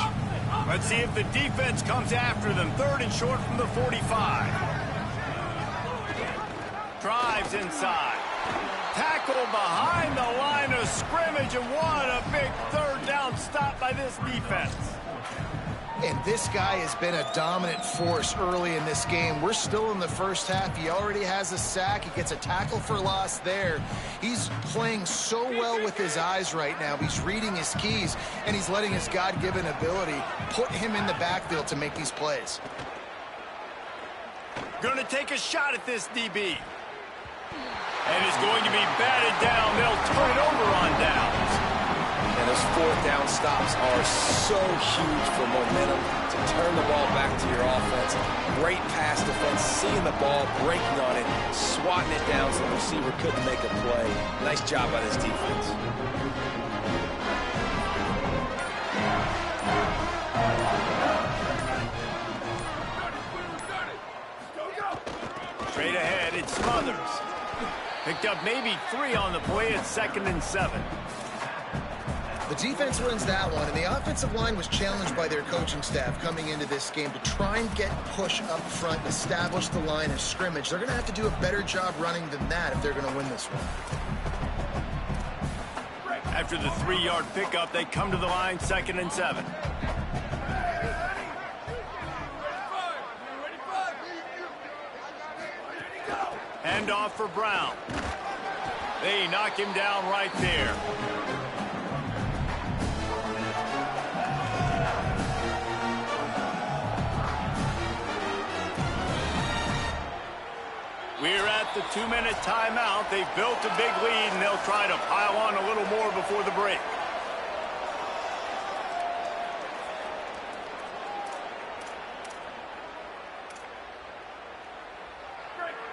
Let's see if the defense comes after them. 3rd and short from the 45. Drives inside. Tackle behind the line of scrimmage, and what a big 3rd down stop by this defense. And this guy has been a dominant force early in this game. We're still in the 1st half. He already has a sack. He gets a tackle for loss there. He's playing so well with his eyes right now. He's reading his keys, and he's letting his God-given ability put him in the backfield to make these plays. Going to take a shot at this DB. And is going to be batted down. They'll turn it over on downs. And those 4th down stops are so huge for momentum to turn the ball back to your offense. Great pass defense, seeing the ball, breaking on it, swatting it down so the receiver couldn't make a play. Nice job by this defense. Straight ahead, it's Smothers. Picked up maybe 3 on the play at 2nd and 7. The defense wins that one, and the offensive line was challenged by their coaching staff coming into this game to try and get push up front and establish the line of scrimmage. They're going to have to do a better job running than that if they're going to win this one. After the 3-yard pickup, they come to the line, 2nd and 7. Hand off for Brown. They knock him down right there. We're at the 2-minute timeout. They've built a big lead, and they'll try to pile on a little more before the break.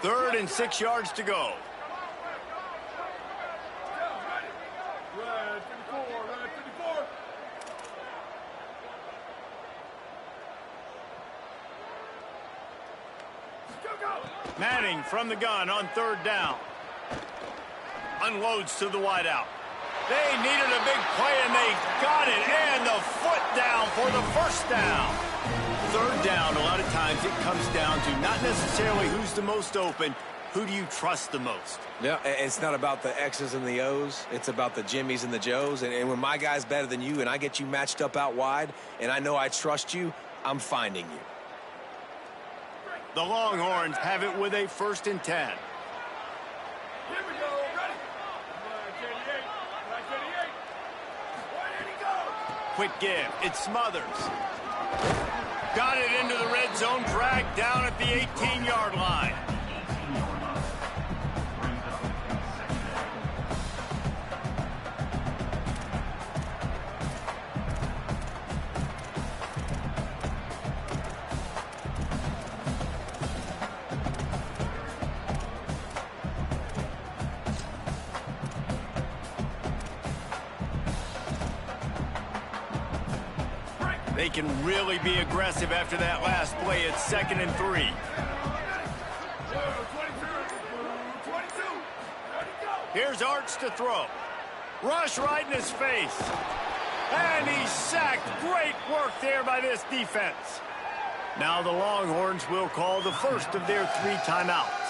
Third and 6 yards to go. Manning from the gun on 3rd down. Unloads to the wideout. They needed a big play, and they got it. And the foot down for the 1st down. 3rd down, a lot of times it comes down to not necessarily who's the most open, who do you trust the most? Yeah, it's not about the X's and the O's. It's about the Jimmys and the Joes. And when my guy's better than you and I get you matched up out wide and I know I trust you, I'm finding you. The Longhorns have it with a 1st and 10. Here we go. Ready? 938. Where did he go? Quick give. It's Smothers. Got it into the red zone. Dragged down at the 18-yard line. They can really be aggressive after that last play. It's 2nd and 3. Here's Arch to throw. Rush right in his face. And he's sacked. Great work there by this defense. Now the Longhorns will call the first of their 3 timeouts.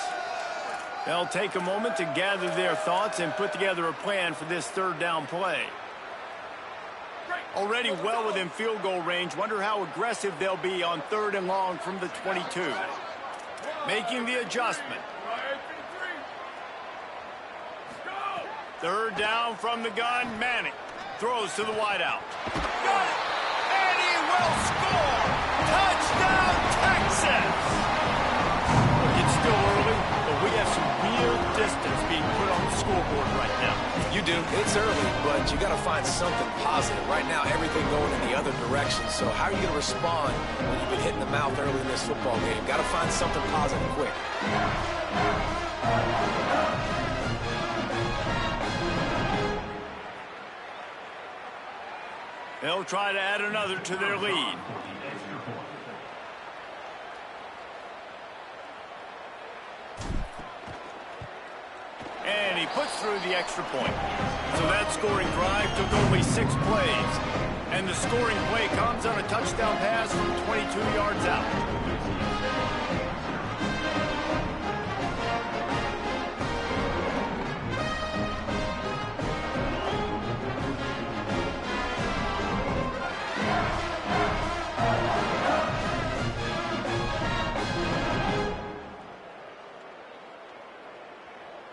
They'll take a moment to gather their thoughts and put together a plan for this third down play. Already well within field goal range. Wonder how aggressive they'll be on 3rd and long from the 22. Making the adjustment. 3rd down from the gun. Manning throws to the wideout. Got it! And he will score! Touchdown, Texas! It's still early, but we have some real distance being put on the scoreboard right now. You do. It's early, but you got to find something positive. Right now, everything going in the other direction. So how are you going to respond when you've been hitting the mouth early in this football game? Got to find something positive quick. They'll try to add another to their lead. And he puts through the extra point. So that scoring drive took only 6 plays. And the scoring play comes on a touchdown pass from 22 yards out.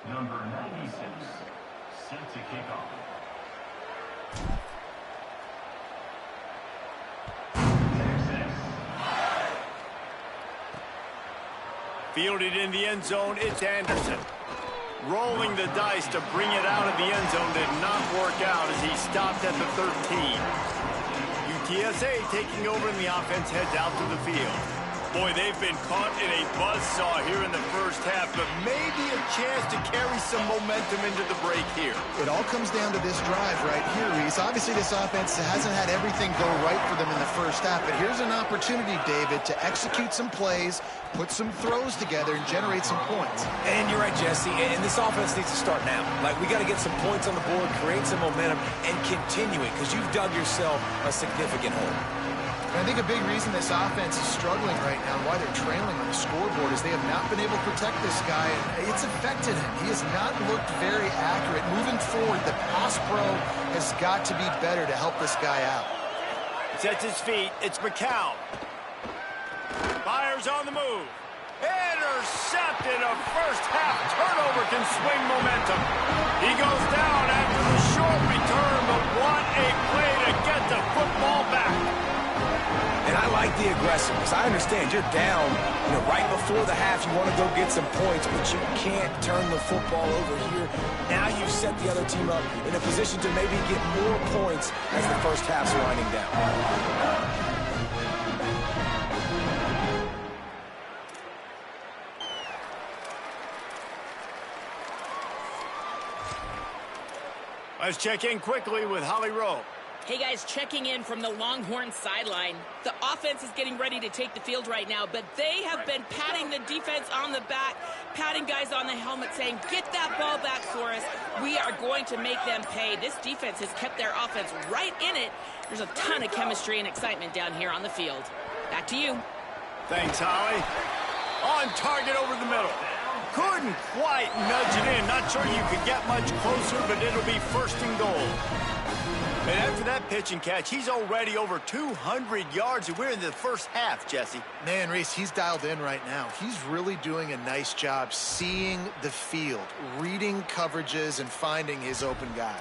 Number 96, set to kick off. Texas. Fielded in the end zone, it's Anderson. Rolling the dice to bring it out of the end zone did not work out as he stopped at the 13. UTSA taking over and the offense heads out to the field. Boy, they've been caught in a buzzsaw here in the first half, but maybe a chance to carry some momentum into the break here. It all comes down to this drive right here, Reese. Obviously, this offense hasn't had everything go right for them in the first half, but here's an opportunity, David, to execute some plays, put some throws together, and generate some points. And you're right, Jesse, and this offense needs to start now. Like, we got to get some points on the board, create some momentum, and continue it, because you've dug yourself a significant hole. I think a big reason this offense is struggling right now and why they're trailing on the scoreboard is they have not been able to protect this guy, and it's affected him. He has not looked very accurate. Moving forward, the pass pro has got to be better to help this guy out. Sets his feet. It's McCown. Fires on the move. Intercepted. A first-half turnover can swing momentum. He goes down after the short return, but what a play to get the football back. And I like the aggressiveness. I understand you're down, right before the half. You want to go get some points, but you can't turn the football over here. Now you've set the other team up in a position to maybe get more points as the first half's winding down. Let's check in quickly with Holly Rowe. Hey, guys, checking in from the Longhorns sideline. The offense is getting ready to take the field right now, but they have been patting the defense on the back, patting guys on the helmet, saying, get that ball back for us. We are going to make them pay. This defense has kept their offense right in it. There's a ton of chemistry and excitement down here on the field. Back to you. Thanks, Holly. On target over the middle. Couldn't quite nudge it in. Not sure you could get much closer, but it'll be 1st and goal. And after that pitch and catch, he's already over 200 yards, and we're in the first half, Jesse. Man, Reese, he's dialed in right now. He's really doing a nice job seeing the field, reading coverages, and finding his open guy.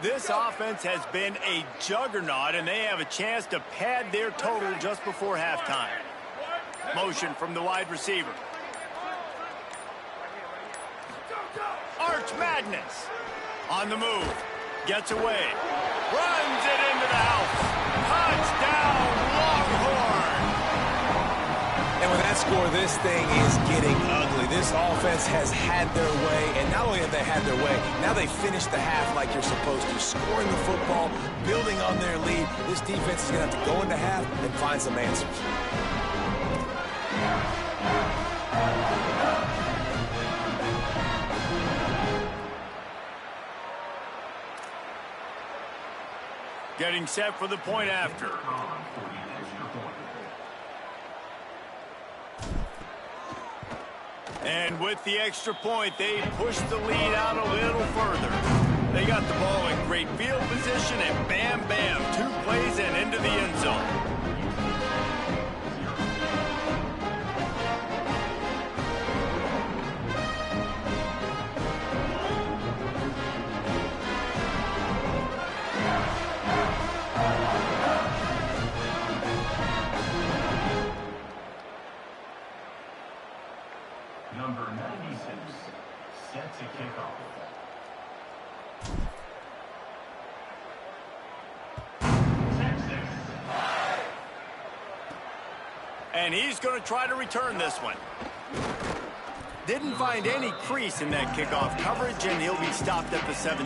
This offense has been a juggernaut, and they have a chance to pad their total just before halftime. Motion from the wide receiver. Arch Madness. On the move. Gets away. Runs it into the house. Touchdown, Longhorn. And with that score, this thing is getting ugly. This offense has had their way, and not only have they had their way, now they finish the half like you're supposed to, scoring the football, building on their lead. This defense is going to have to go into half and find some answers. Getting set for the point after. And with the extra point, they pushed the lead out a little further. They got the ball in great field position, and bam, bam, 2 plays and into the end zone. Number 96, set to kick off. And he's going to try to return this one. Didn't find any crease in that kickoff coverage, and he'll be stopped at the 17.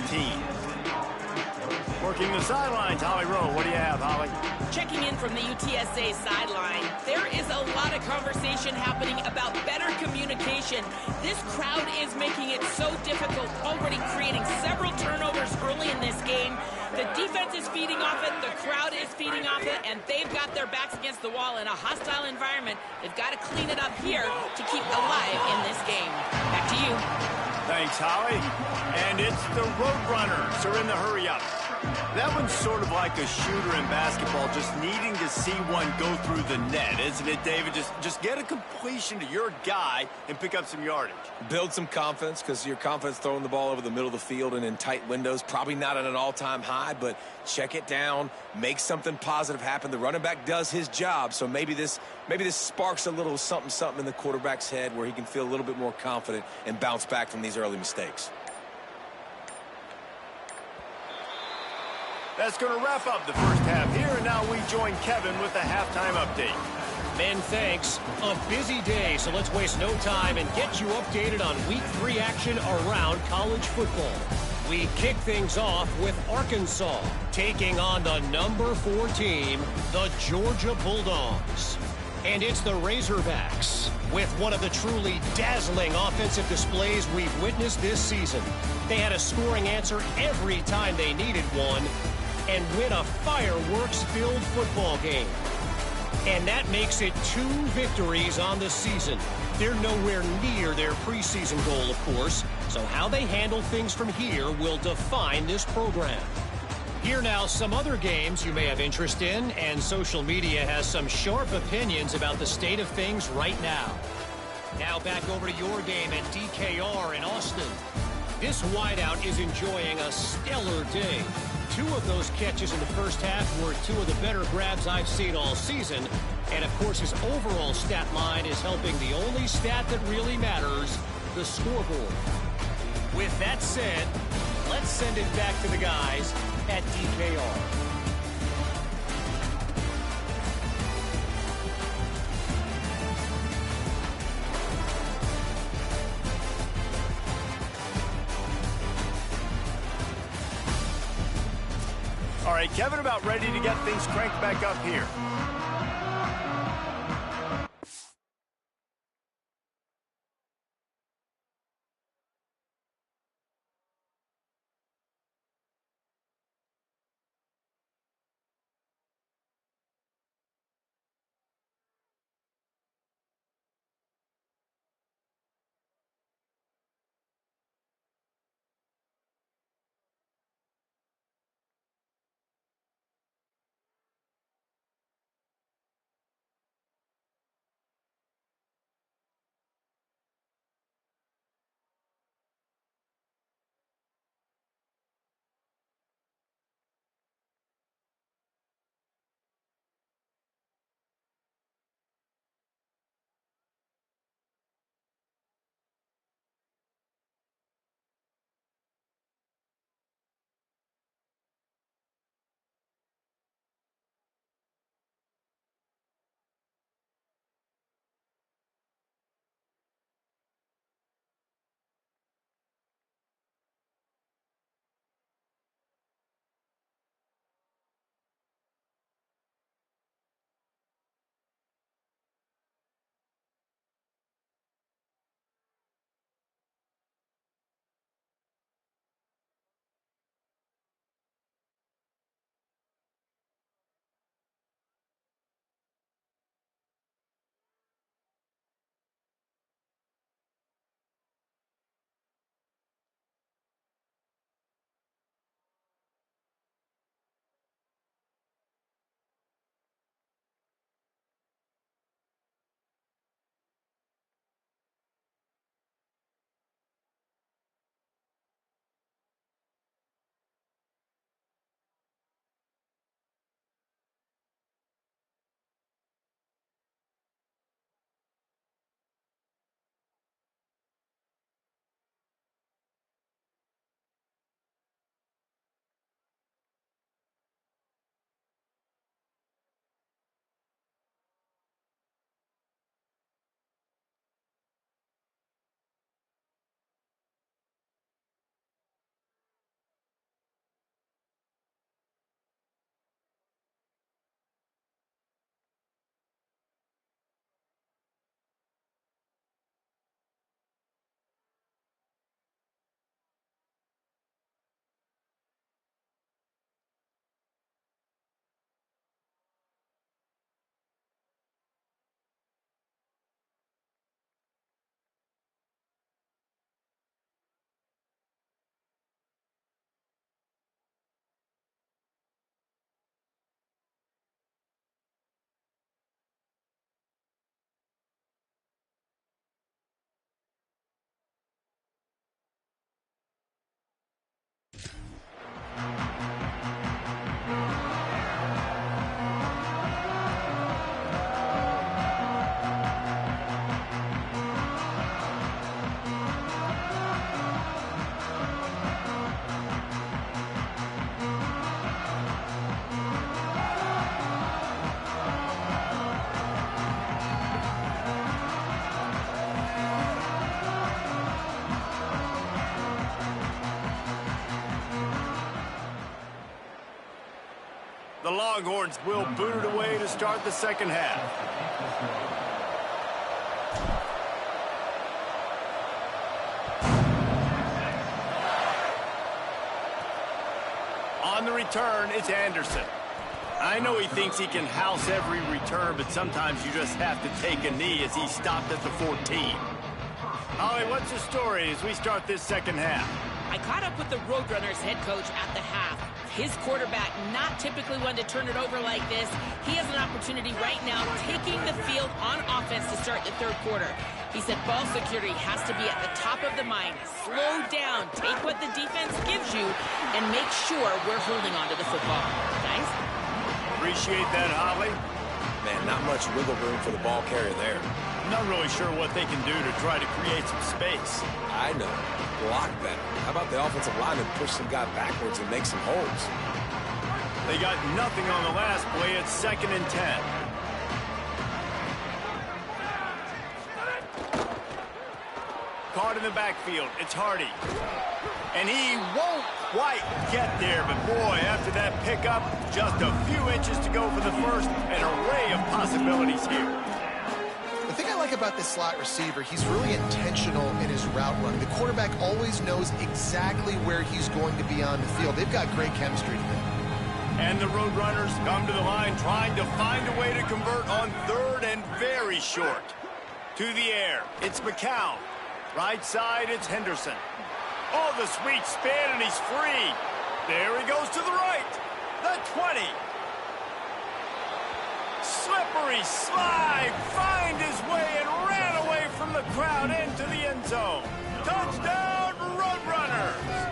Working the sidelines, Holly Rowe. What do you have, Holly? Checking in from the UTSA sideline, there is a lot of conversation happening about better communication. This crowd is making it so difficult, already creating several turnovers early in this game. The defense is feeding off it, the crowd is feeding off it, and they've got their backs against the wall in a hostile environment. They've got to clean it up here to keep alive in this game. Back to you. Thanks, Holly. And it's the Roadrunners who are in the hurry-up. That one's sort of like a shooter in basketball, just needing to see one go through the net, isn't it, David? Just get a completion to your guy and pick up some yardage. Build some confidence, because your confidence throwing the ball over the middle of the field and in tight windows, probably not at an all-time high, but check it down, make something positive happen. The running back does his job, so maybe this sparks a little something in the quarterback's head where he can feel a little bit more confident and bounce back from these early mistakes. That's going to wrap up the first half here, and now we join Kevin with the halftime update. Men, thanks. A busy day, so let's waste no time and get you updated on Week 3 action around college football. We kick things off with Arkansas taking on the number 4 team, the Georgia Bulldogs. And it's the Razorbacks with one of the truly dazzling offensive displays we've witnessed this season. They had a scoring answer every time they needed one and win a fireworks-filled football game. And that makes it 2 victories on the season. They're nowhere near their preseason goal, of course, so how they handle things from here will define this program. Here now, some other games you may have interest in, and social media has some sharp opinions about the state of things right now. Now back over to your game at DKR in Austin. This wideout is enjoying a stellar day. 2 of those catches in the first half were 2 of the better grabs I've seen all season. And, of course, his overall stat line is helping the only stat that really matters, the scoreboard. With that said, let's send it back to the guys at DKR. All right, Kevin, about ready to get things cranked back up here. The Longhorns will boot it away to start the second half. On the return, it's Anderson. I know he thinks he can house every return, but sometimes you just have to take a knee as he stopped at the 14. Holly, what's the story as we start this second half? I caught up with the Roadrunners head coach at the half. His quarterback, not typically one to turn it over like this. He has an opportunity right now taking the field on offense to start the third quarter. He said ball security has to be at the top of the mind. Slow down, take what the defense gives you, and make sure we're holding on to the football. Guys? Appreciate that, Holly. Man, not much wiggle room for the ball carrier there. Not really sure what they can do to try to create some space. I know. Block better. How about the offensive lineman push some guy backwards and make some holes? They got nothing on the last play. It's 2nd and 10. Caught in the backfield. It's Hardy. And he won't quite get there. But, boy, after that pickup, just a few inches to go for the first. An array of possibilities here. The thing I like about this slot receiver, he's really intentional in his route running. The quarterback always knows exactly where he's going to be on the field. They've got great chemistry together. And the Roadrunners come to the line trying to find a way to convert on 3rd and very short. To the air, it's McCown. Right side, it's Henderson. Oh, the sweet spin, and he's free. There he goes to the right. The 20. Slippery slide, find his way and ran away from the crowd into the end zone. Touchdown, Roadrunners!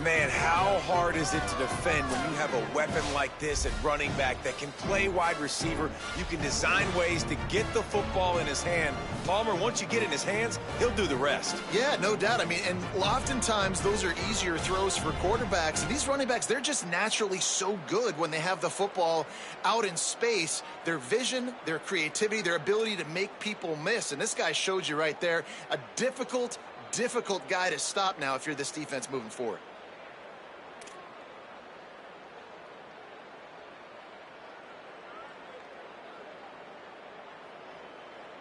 Man, how hard is it to defend when you have a weapon like this at running back that can play wide receiver? You can design ways to get the football in his hand. Palmer, once you get it in his hands, he'll do the rest. Yeah, no doubt. I mean, and oftentimes those are easier throws for quarterbacks. And these running backs, they're just naturally so good when they have the football out in space. Their vision, their creativity, their ability to make people miss. And this guy showed you right there, a difficult guy to stop now if you're this defense moving forward.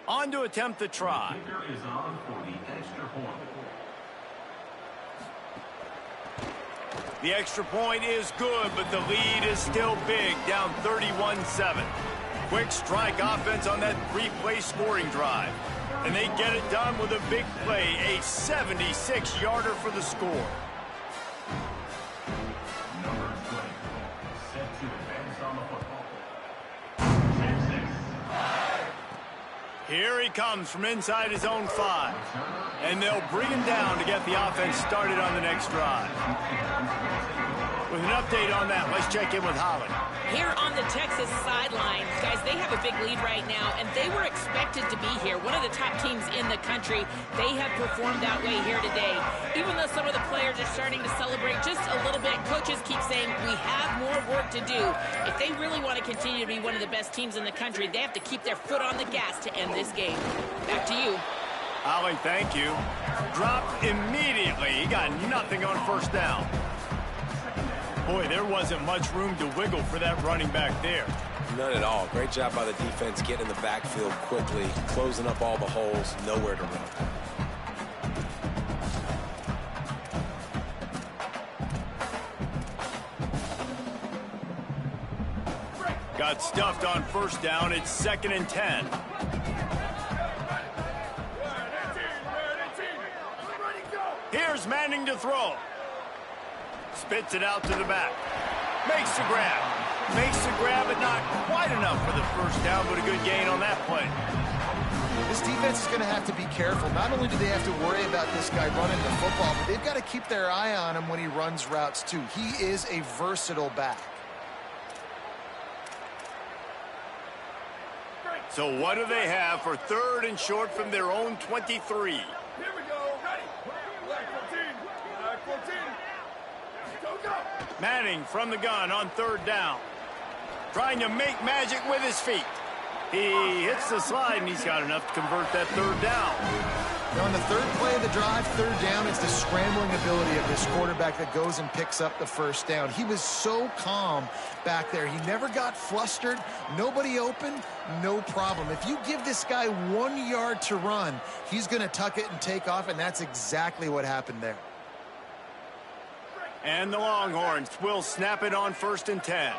On to attempt the try. Kicker is on for the extra point. The extra point is good, but the lead is still big, down 31-7. Quick strike offense on that 3-play scoring drive. And they get it done with a big play, a 76-yarder for the score. Number 20, set to advance on the football. Here he comes from inside his own 5. And they'll bring him down to get the offense started on the next drive. With an update on that, let's check in with Holly. Here on the Texas sideline, guys, they have a big lead right now, and they were expected to be here. One of the top teams in the country. They have performed that way here today. Even though some of the players are starting to celebrate just a little bit, coaches keep saying we have more work to do. If they really want to continue to be one of the best teams in the country, they have to keep their foot on the gas to end this game. Back to you. Holly, thank you. Dropped immediately. He got nothing on first down. Boy, there wasn't much room to wiggle for that running back there. None at all. Great job by the defense getting in the backfield quickly, closing up all the holes, nowhere to run. Got stuffed on first down. It's 2nd and 10. Here's Manning to throw. Spits it out to the back. Makes the grab. Makes the grab, but not quite enough for the first down, but a good gain on that play. This defense is going to have to be careful. Not only do they have to worry about this guy running the football, but they've got to keep their eye on him when he runs routes too. He is a versatile back. So what do they have for 3rd and short from their own 23? Here we go. Ready. Black 14. Black 14. Go, go. Manning from the gun on 3rd down. Trying to make magic with his feet. He hits the slide, and he's got enough to convert that 3rd down. Now, on the third play of the drive, third down, it's the scrambling ability of this quarterback that goes and picks up the first down. He was so calm back there. He never got flustered. Nobody open, no problem. If you give this guy 1 yard to run, he's going to tuck it and take off, and that's exactly what happened there. And the Longhorns will snap it on 1st and 10.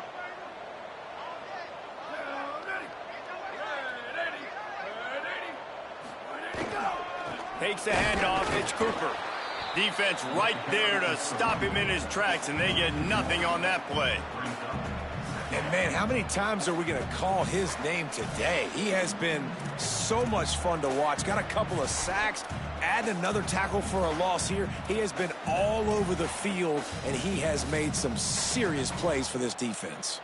Takes the handoff. It's Cooper. Defense right there to stop him in his tracks, and they get nothing on that play. And, man, how many times are we going to call his name today? He has been so much fun to watch. Got a couple of sacks. Add another tackle for a loss here. He has been all over the field, and he has made some serious plays for this defense.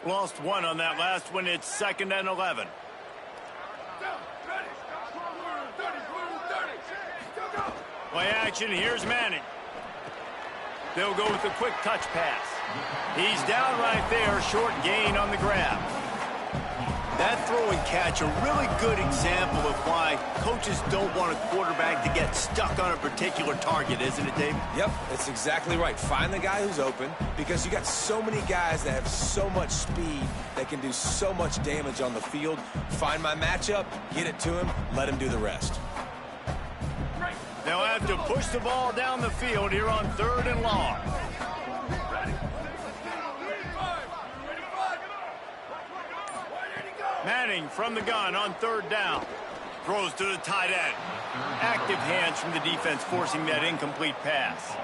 Lost one on that last one. It's 2nd and 11. Play action. Here's Manning. They'll go with a quick touch pass. He's down right there. Short gain on the grab. That throw and catch, a really good example of why coaches don't want a quarterback to get stuck on a particular target, isn't it, Dave? Yep, that's exactly right. Find the guy who's open, because you got so many guys that have so much speed that can do so much damage on the field. Find my matchup, get it to him, let him do the rest. They'll have to push the ball down the field here on 3rd and long. Manning from the gun on 3rd down. Throws to the tight end. Active hands from the defense forcing that incomplete pass.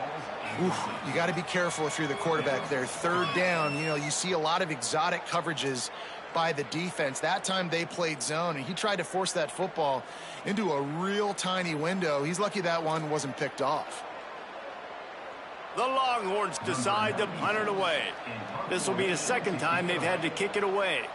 Oof, you got to be careful if you're the quarterback there. 3rd down, you see a lot of exotic coverages by the defense. That time they played zone, and he tried to force that football into a real tiny window. He's lucky that one wasn't picked off. The Longhorns decide to punt it away. This will be the 2nd time they've had to kick it away.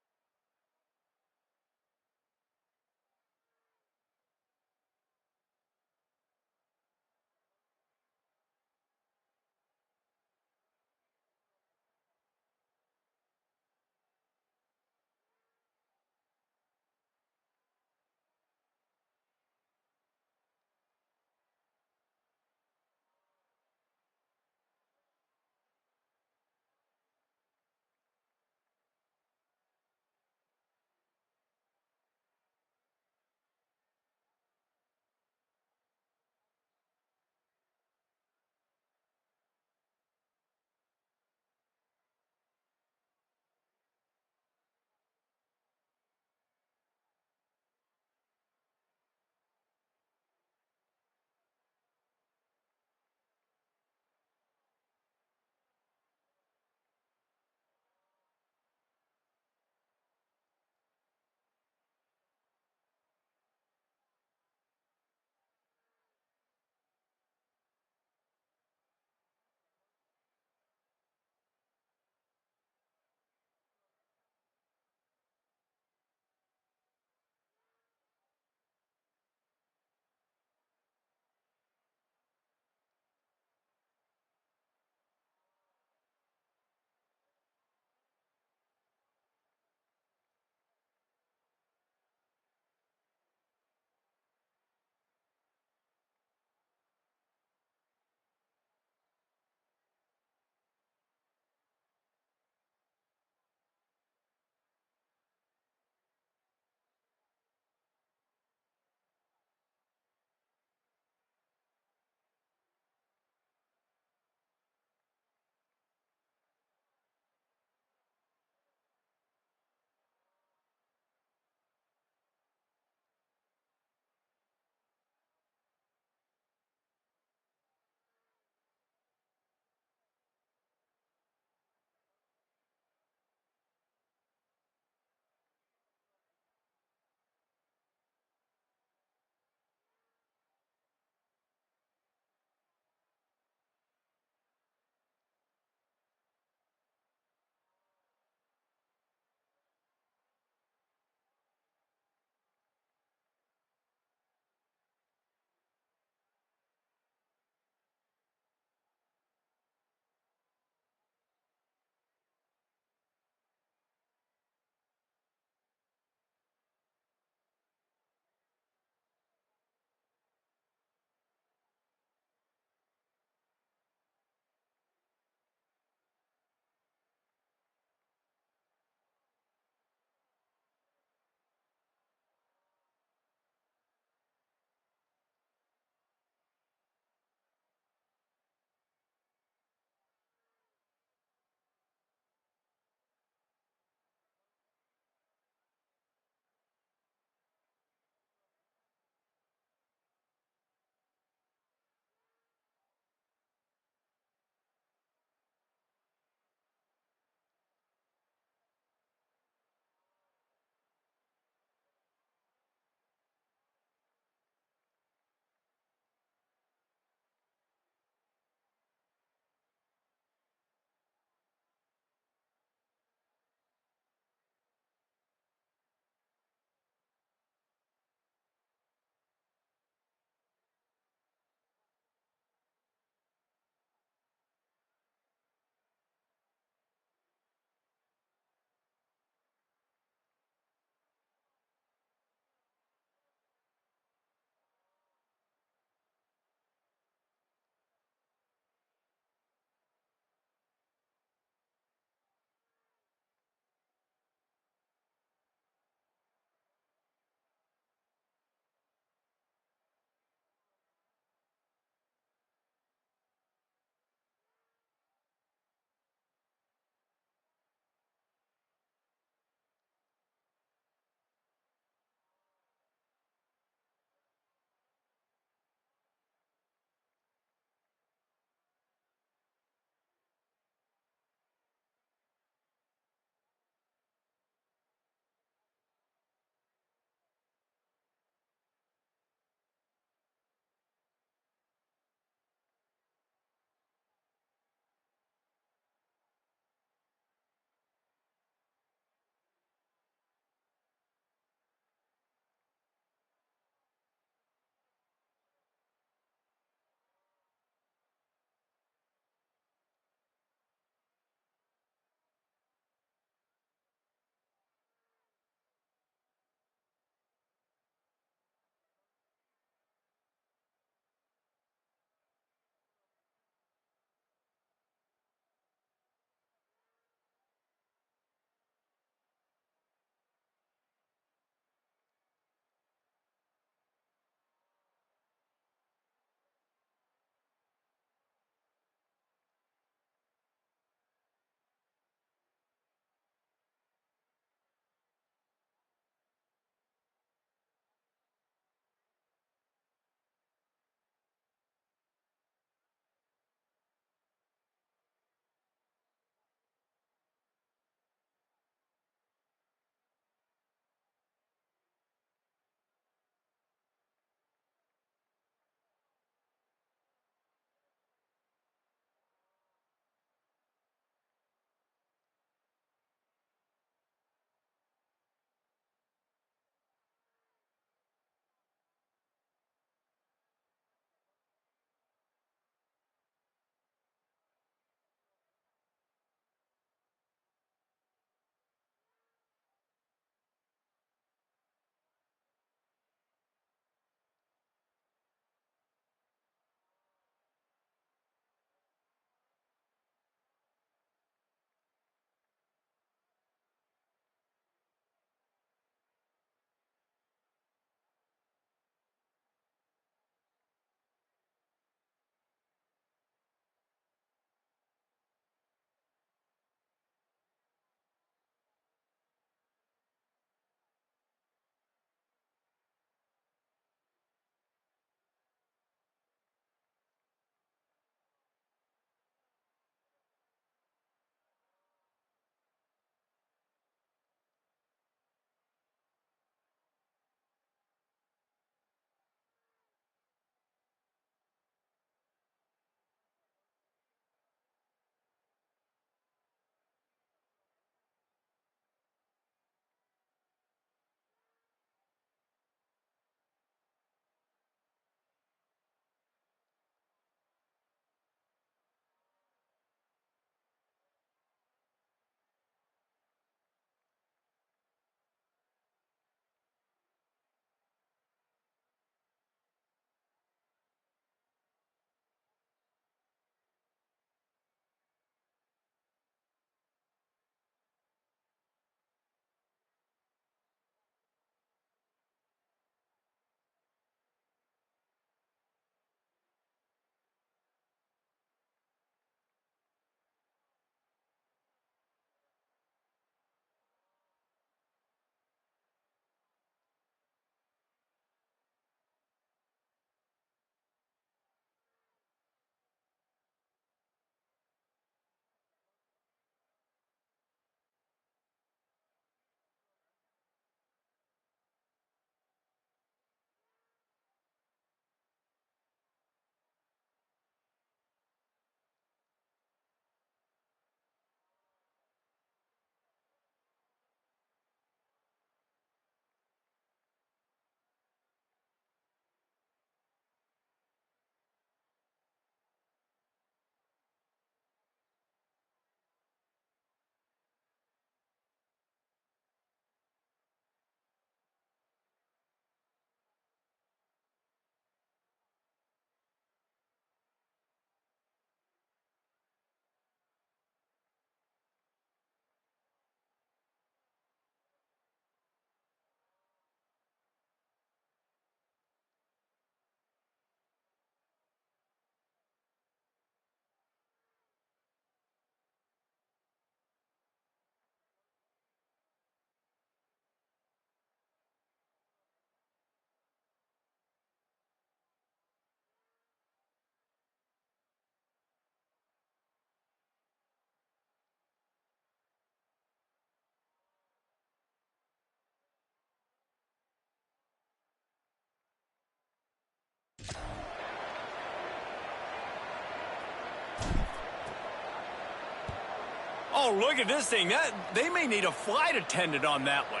Oh, look at this thing. They may need a flight attendant on that one.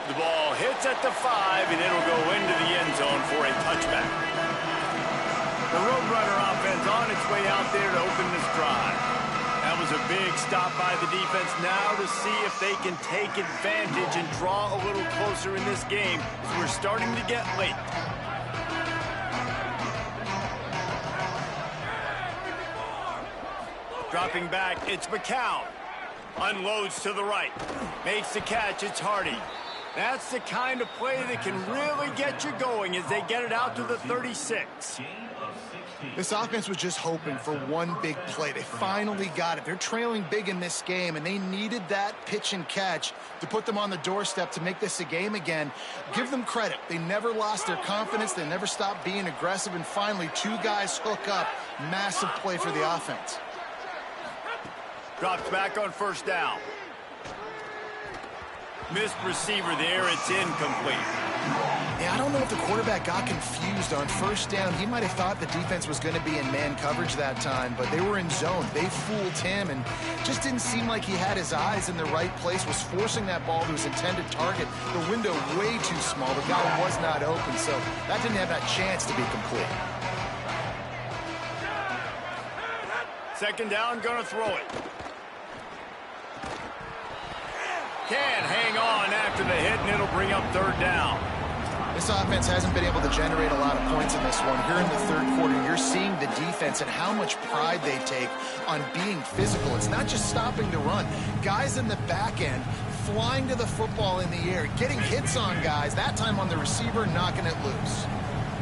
The ball hits at the 5, and it'll go into the end zone for a touchback. The Roadrunner offense on its way out there to open this drive. That was a big stop by the defense now to see if they can take advantage and draw a little closer in this game as we're starting to get late. Dropping back, it's McCown. Unloads to the right. Makes the catch, it's Hardy. That's the kind of play that can really get you going as they get it out to the 36. This offense was just hoping for one big play. They finally got it. They're trailing big in this game, and they needed that pitch and catch to put them on the doorstep to make this a game again. Give them credit. They never lost their confidence. They never stopped being aggressive, and finally, 2 guys hook up. Massive play for the offense. Drops back on first down. Missed receiver there. It's incomplete. Yeah, I don't know if the quarterback got confused on first down. He might have thought the defense was going to be in man coverage that time, but they were in zone. They fooled him and just didn't seem like he had his eyes in the right place, was forcing that ball to his intended target. The window way too small. The guy was not open, so that didn't have that chance to be complete. Second down, gonna throw it. Can't hang on after the hit, and it'll bring up third down. This offense hasn't been able to generate a lot of points in this one. Here in the third quarter, you're seeing the defense and how much pride they take on being physical. It's not just stopping the run. Guys in the back end flying to the football in the air, getting hits on guys, that time on the receiver, knocking it loose.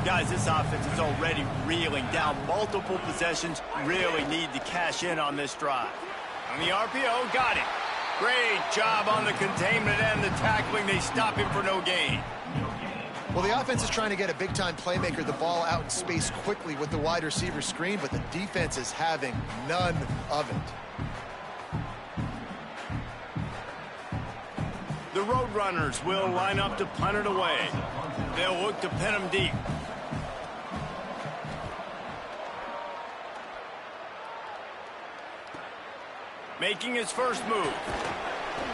Guys, this offense is already reeling down multiple possessions. Really need to cash in on this drive. On the RPO, got it. Great job on the containment and the tackling. They stop him for no gain. Well, the offense is trying to get a big-time playmaker the ball out in space quickly with the wide receiver screen, but the defense is having none of it. The Roadrunners will line up to punt it away. They'll look to pin him deep. Making his first move.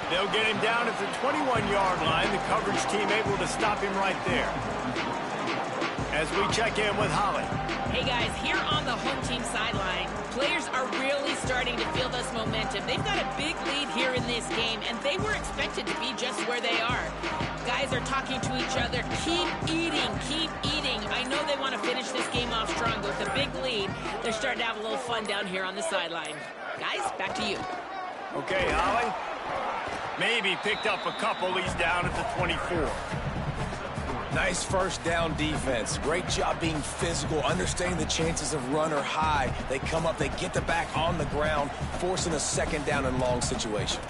They'll get him down at the 21-yard line. The coverage team able to stop him right there. As we check in with Holly. Hey guys, here on the home team sideline, players are really starting to feel this momentum. They've got a big lead here in this game, and they were expected to be just where they are. Guys are talking to each other. Keep eating, keep eating. I know they want to finish this game off strong, but with a big lead, they're starting to have a little fun down here on the sideline. Guys, back to you. Okay, Holly. Maybe picked up a couple. He's down at the 24. Nice first down defense. Great job being physical, understanding the chances of run are high. They come up, they get the back on the ground, forcing a second down and long situation.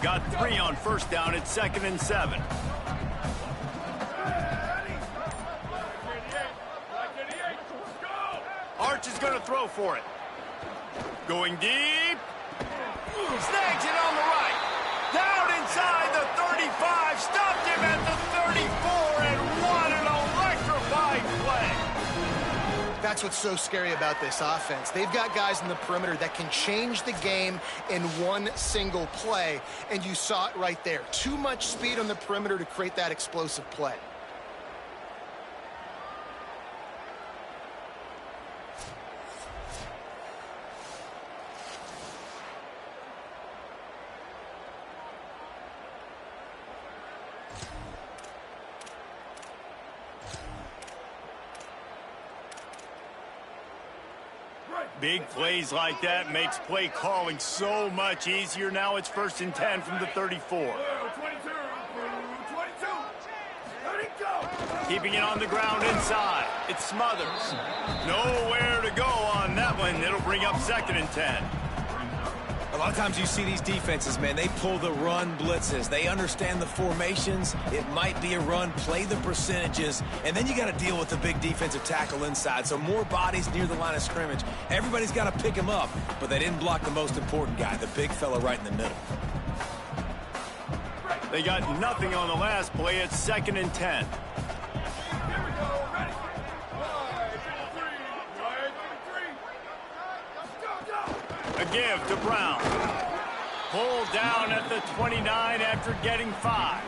Got 3 on first down at 2nd and 7. Arch is going to throw for it. Going deep. Snags it on the right. Down inside the 35. Stopped him at the 34 and what an electrifying play. That's what's so scary about this offense. They've got guys in the perimeter that can change the game in one single play, and you saw it right there. Too much speed on the perimeter to create that explosive play. Big plays like that makes play calling so much easier. Now it's 1st and 10 from the 34. 22, 22. Let it go. Keeping it on the ground inside. It's Smothers. Nowhere to go on that one. It'll bring up 2nd and 10. A lot of times you see these defenses, man, they pull the run blitzes. They understand the formations. It might be a run, play the percentages, and then you got to deal with the big defensive tackle inside. So more bodies near the line of scrimmage. Everybody's got to pick him up, but they didn't block the most important guy, the big fella right in the middle. They got nothing on the last play. It's 2nd and 10. A give to Brown. Pulled down at the 29 after getting 5.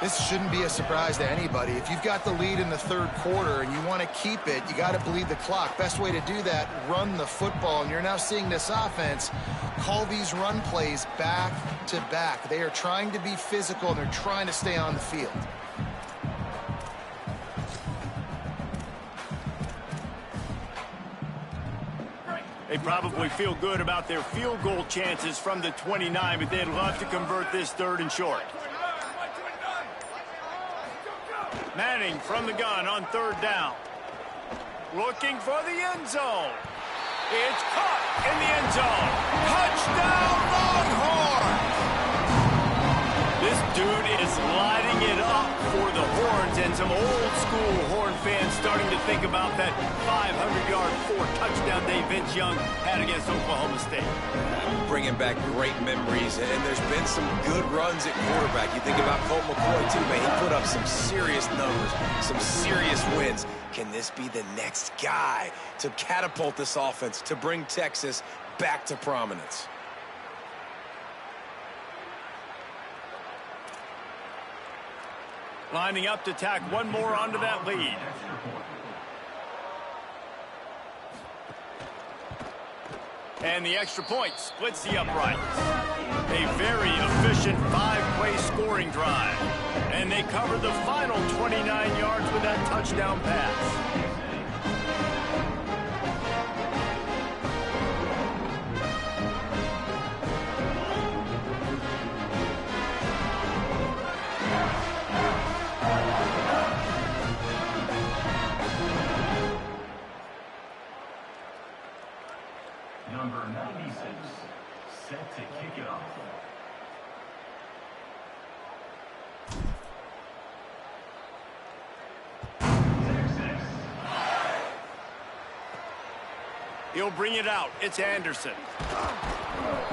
This shouldn't be a surprise to anybody. If you've got the lead in the 3rd quarter and you want to keep it, you got to bleed the clock. Best way to do that, run the football. And you're now seeing this offense call these run plays back to back. They are trying to be physical and they're trying to stay on the field. They probably feel good about their field goal chances from the 29, but they'd love to convert this 3rd and short. Manning from the gun on 3rd down. Looking for the end zone. It's caught in the end zone. Touchdown, Longhorns! This dude is lighting it up for the Horns, and some old-school Horn fans starting to think about that 500-yard, 4-touchdown day Vince Young had against Oklahoma State. Bringing back great memories, and there's been some good runs at quarterback. You think about Colt McCoy, too, man. He put up some serious numbers, some serious wins. Can this be the next guy to catapult this offense, to bring Texas back to prominence? Lining up to tack one more onto that lead. And the extra point splits the uprights. A very efficient 5-play scoring drive. And they covered the final 29 yards with that touchdown pass. Number 96, set to kick it off. He'll bring it out. It's Anderson.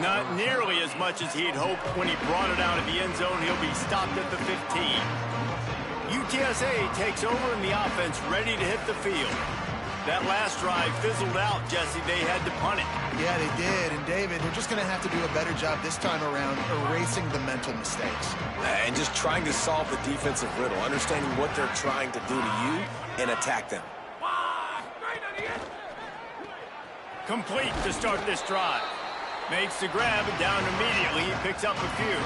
Not nearly as much as he'd hoped when he brought it out of the end zone. He'll be stopped at the 15. UTSA takes over in the offense, ready to hit the field. That last drive fizzled out, Jesse. They had to punt it. Yeah, they did. And, David, they're just going to have to do a better job this time around erasing the mental mistakes. And just trying to solve the defensive riddle, understanding what they're trying to do to you and attack them. Complete to start this drive. Makes the grab and down immediately. He picks up a few.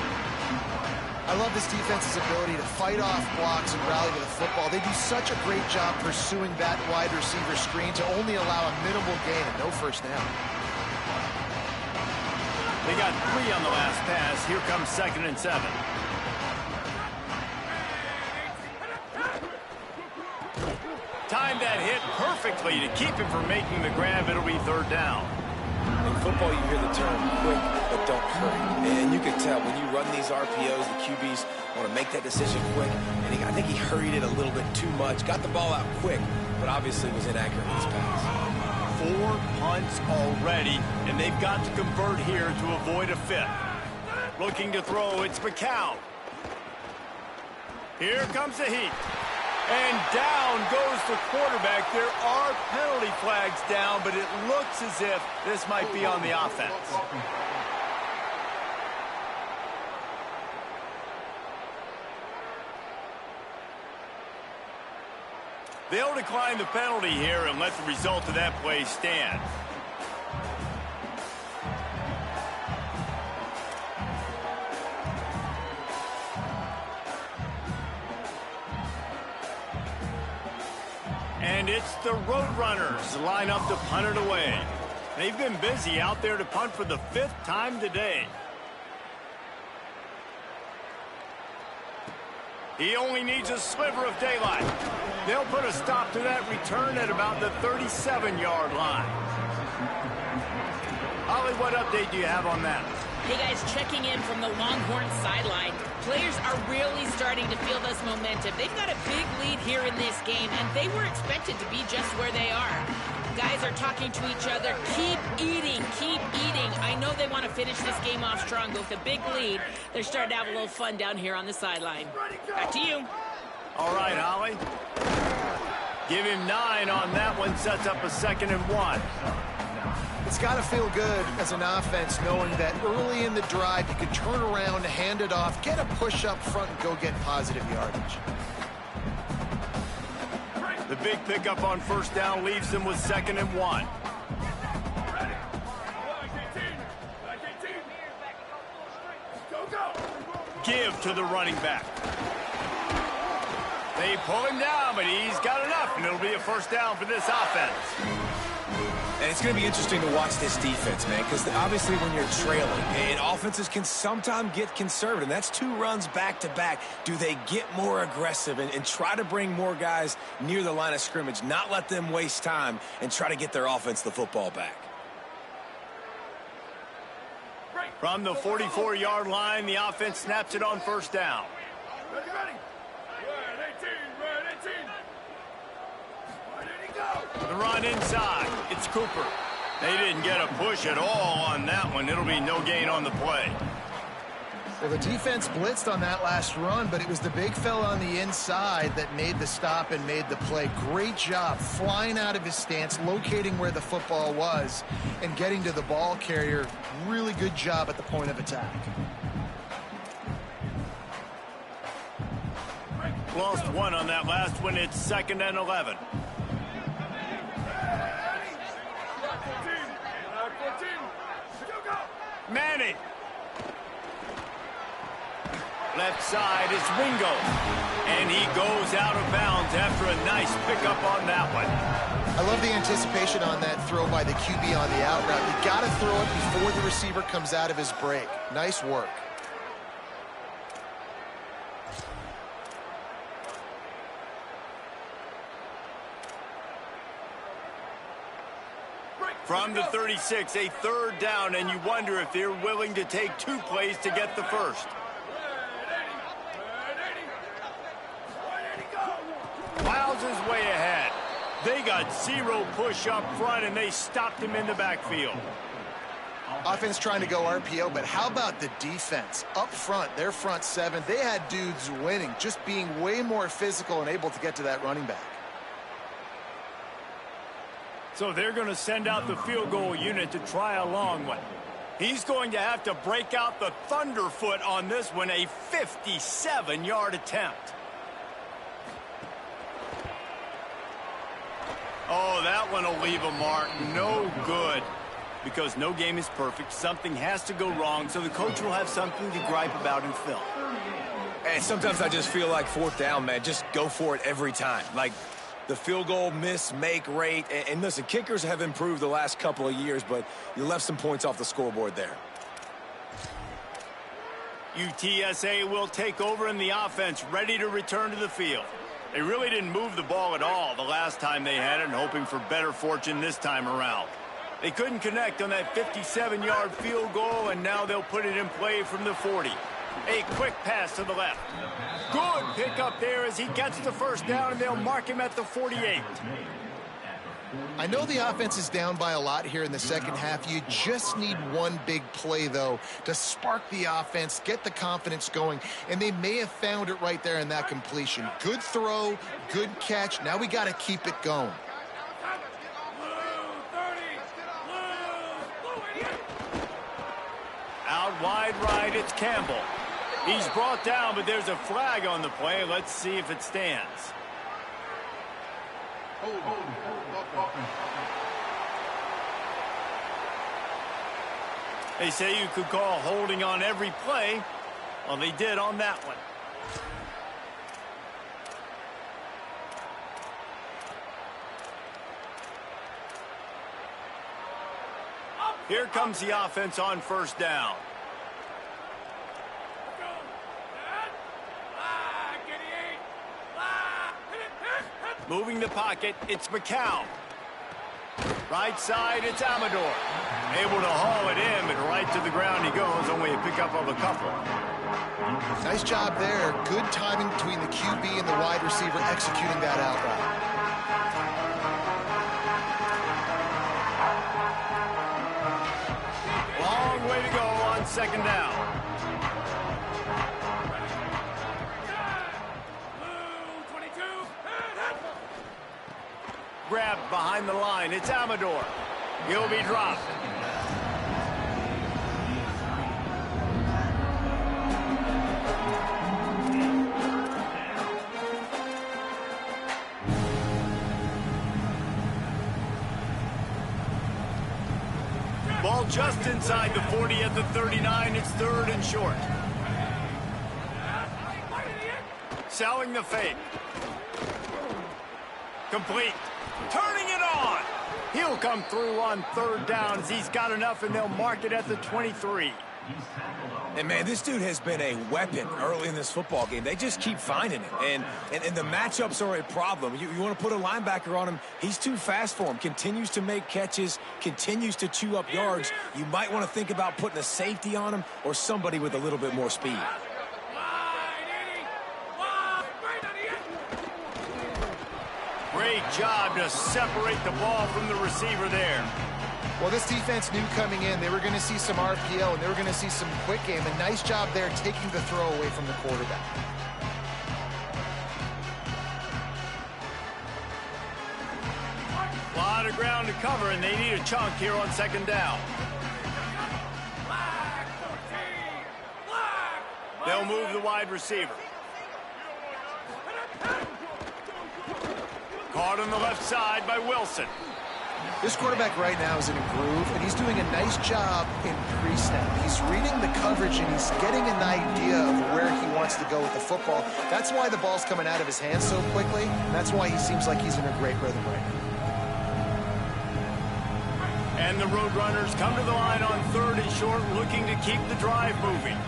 I love this defense's ability to fight off blocks and rally to the football. They do such a great job pursuing that wide receiver screen to only allow a minimal gain and no first down. They got 3 on the last pass. Here comes 2nd and 7. Timed that hit perfectly to keep him from making the grab. It'll be 3rd down. In football, you hear the term quick, but don't hurry. And you can tell when you run these RPOs, the QBs want to make that decision quick. And I think he hurried it a little bit too much. Got the ball out quick, but obviously was inaccurate in his pass. 4 punts already, and they've got to convert here to avoid a 5th. Looking to throw, it's McCown. Here comes the heat. And down goes the quarterback. There are penalty flags down, but it looks as if this might be on the offense. They'll decline the penalty here and let the result of that play stand. And it's the Roadrunners line up to punt it away. They've been busy out there to punt for the 5th time today. He only needs a sliver of daylight. They'll put a stop to that return at about the 37-yard line. Holly, what update do you have on that? Hey guys, checking in from the Longhorns sideline. Players are really starting to feel this momentum. They've got a big lead here in this game, and they were expected to be just where they are. Guys are talking to each other. Keep eating, keep eating. I know they want to finish this game off strong, but with a big lead, they're starting to have a little fun down here on the sideline. Back to you. All right, Holly. Give him 9 on that one. Sets up a 2nd and 1. It's got to feel good as an offense knowing that early in the drive you can turn around, hand it off, get a push up front, and go get positive yardage. The big pickup on 1st down leaves them with 2nd and 1. Give to the running back. They pull him down, but he's got enough, and it'll be a 1st down for this offense. And it's going to be interesting to watch this defense, man, because obviously when you're trailing, and offenses can sometimes get conservative, and that's 2 runs back-to-back. Do they get more aggressive and try to bring more guys near the line of scrimmage, not let them waste time, and try to get their offense the football back? From the 44-yard line, the offense snaps it on 1st down. Ready, ready. Red 18, red 18. Where did he go? The run inside. It's Cooper. They didn't get a push at all on that one. It'll be no gain on the play. Well, the defense blitzed on that last run, but it was the big fella on the inside that made the stop and made the play. Great job flying out of his stance, locating where the football was, and getting to the ball carrier. Really good job at the point of attack. Lost 1 on that last one. It's 2nd and 11. Manning. Left side is Wingo. And he goes out of bounds after a nice pickup on that one. I love the anticipation on that throw by the QB on the out route. You got to throw it before the receiver comes out of his break. Nice work. From the 36, a 3rd down, and you wonder if they're willing to take 2 plays to get the first. Wowzers way ahead. They got 0 push up front, and they stopped him in the backfield. Offense trying to go RPO, but how about the defense? Up front, their front 7, they had dudes winning, just being way more physical and able to get to that running back. So they're going to send out the field goal unit to try a long one. He's going to have to break out the thunderfoot on this one, a 57-yard attempt. Oh, that one will leave a mark. No good. Because no game is perfect. Something has to go wrong, so the coach will have something to gripe about in film. And sometimes I just feel like 4th down, man, just go for it every time. Like the field goal miss-make rate. And listen, kickers have improved the last couple of years, but you left some points off the scoreboard there. UTSA will take over in the offense, ready to return to the field. They really didn't move the ball at all the last time they had it, hoping for better fortune this time around. They couldn't connect on that 57-yard field goal, and now they'll put it in play from the 40. A quick pass to the left. Good pickup there as he gets the 1st down, and they'll mark him at the 48. I know the offense is down by a lot here in the 2nd half. You just need one big play, though, to spark the offense, get the confidence going, and they may have found it right there in that completion. Good throw, good catch. Now we got to keep it going. Out wide right, it's Campbell. He's brought down, but there's a flag on the play. Let's see if it stands. They say you could call holding on every play. Well, they did on that one. Here comes the offense on 1st down. Moving the pocket, it's McCown. Right side, it's Amador. Able to haul it in, but right to the ground he goes, only a pickup of a couple. Nice job there. Good timing between the QB and the wide receiver executing that out route. Long way to go on second down. Grabbed behind the line. It's Amador. He'll be dropped. Ball just inside the 40 at the 39. It's third and short. Selling the fake. Complete. Turning it on. He'll come through on third downs. He's got enough, and they'll mark it at the 23. And, man, this dude has been a weapon early in this football game. They just keep finding it. And the matchups are a problem. You want to put a linebacker on him, he's too fast for him. Continues to make catches, continues to chew up yards. You might want to think about putting a safety on him or somebody with a little bit more speed. Great job to separate the ball from the receiver there. Well, this defense knew coming in they were going to see some RPO and they were going to see some quick game. A nice job there taking the throw away from the quarterback. A lot of ground to cover, and they need a chunk here on second down. They'll move the wide receiver. Caught on the left side by Wilson. This quarterback right now is in a groove, and he's doing a nice job in pre-snap. He's reading the coverage, and he's getting an idea of where he wants to go with the football. That's why the ball's coming out of his hands so quickly, and that's why he seems like he's in a great rhythm right now. And the Roadrunners come to the line on third and short, looking to keep the drive moving.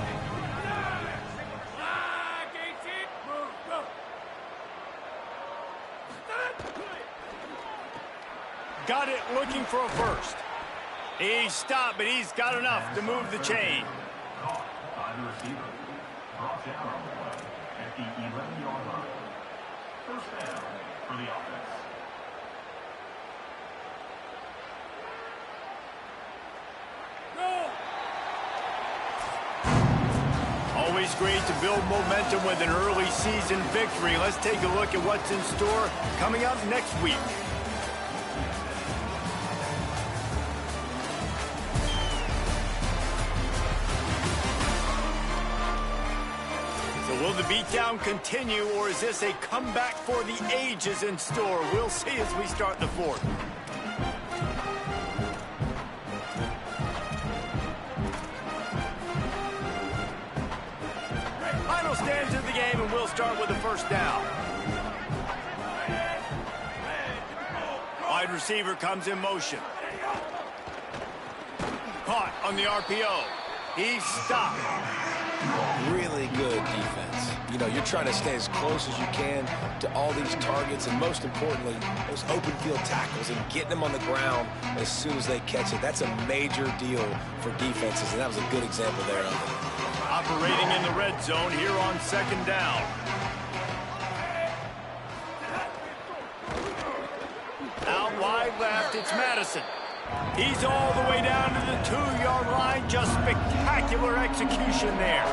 Got it, looking for a first. He's stopped, but he's got enough to move the chain. By the receiver. Brought down on the play at the 11-yard line. First down for the offense. Always great to build momentum with an early season victory. Let's take a look at what's in store coming up next week. Will the beatdown continue, or is this a comeback for the ages in store? We'll see as we start the fourth. Final stands of the game, and we'll start with the first down. Wide receiver comes in motion. Caught on the RPO. He's stopped. Really good defense. You know, you're trying to stay as close as you can to all these targets, and most importantly, those open field tackles and getting them on the ground as soon as they catch it. That's a major deal for defenses, and that was a good example there of it. Operating in the red zone here on second down. Out wide left, it's Madison. He's all the way down to the 2-yard line. Just spectacular execution there.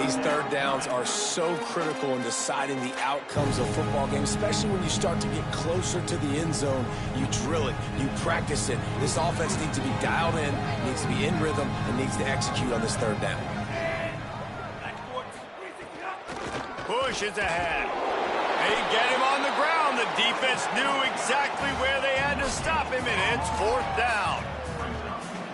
These third downs are so critical in deciding the outcomes of football games, especially when you start to get closer to the end zone. You drill it, you practice it. This offense needs to be dialed in, needs to be in rhythm, and needs to execute on this third down. Push is ahead. They get him on the ground. The defense knew exactly where they had to stop him, and it's fourth down.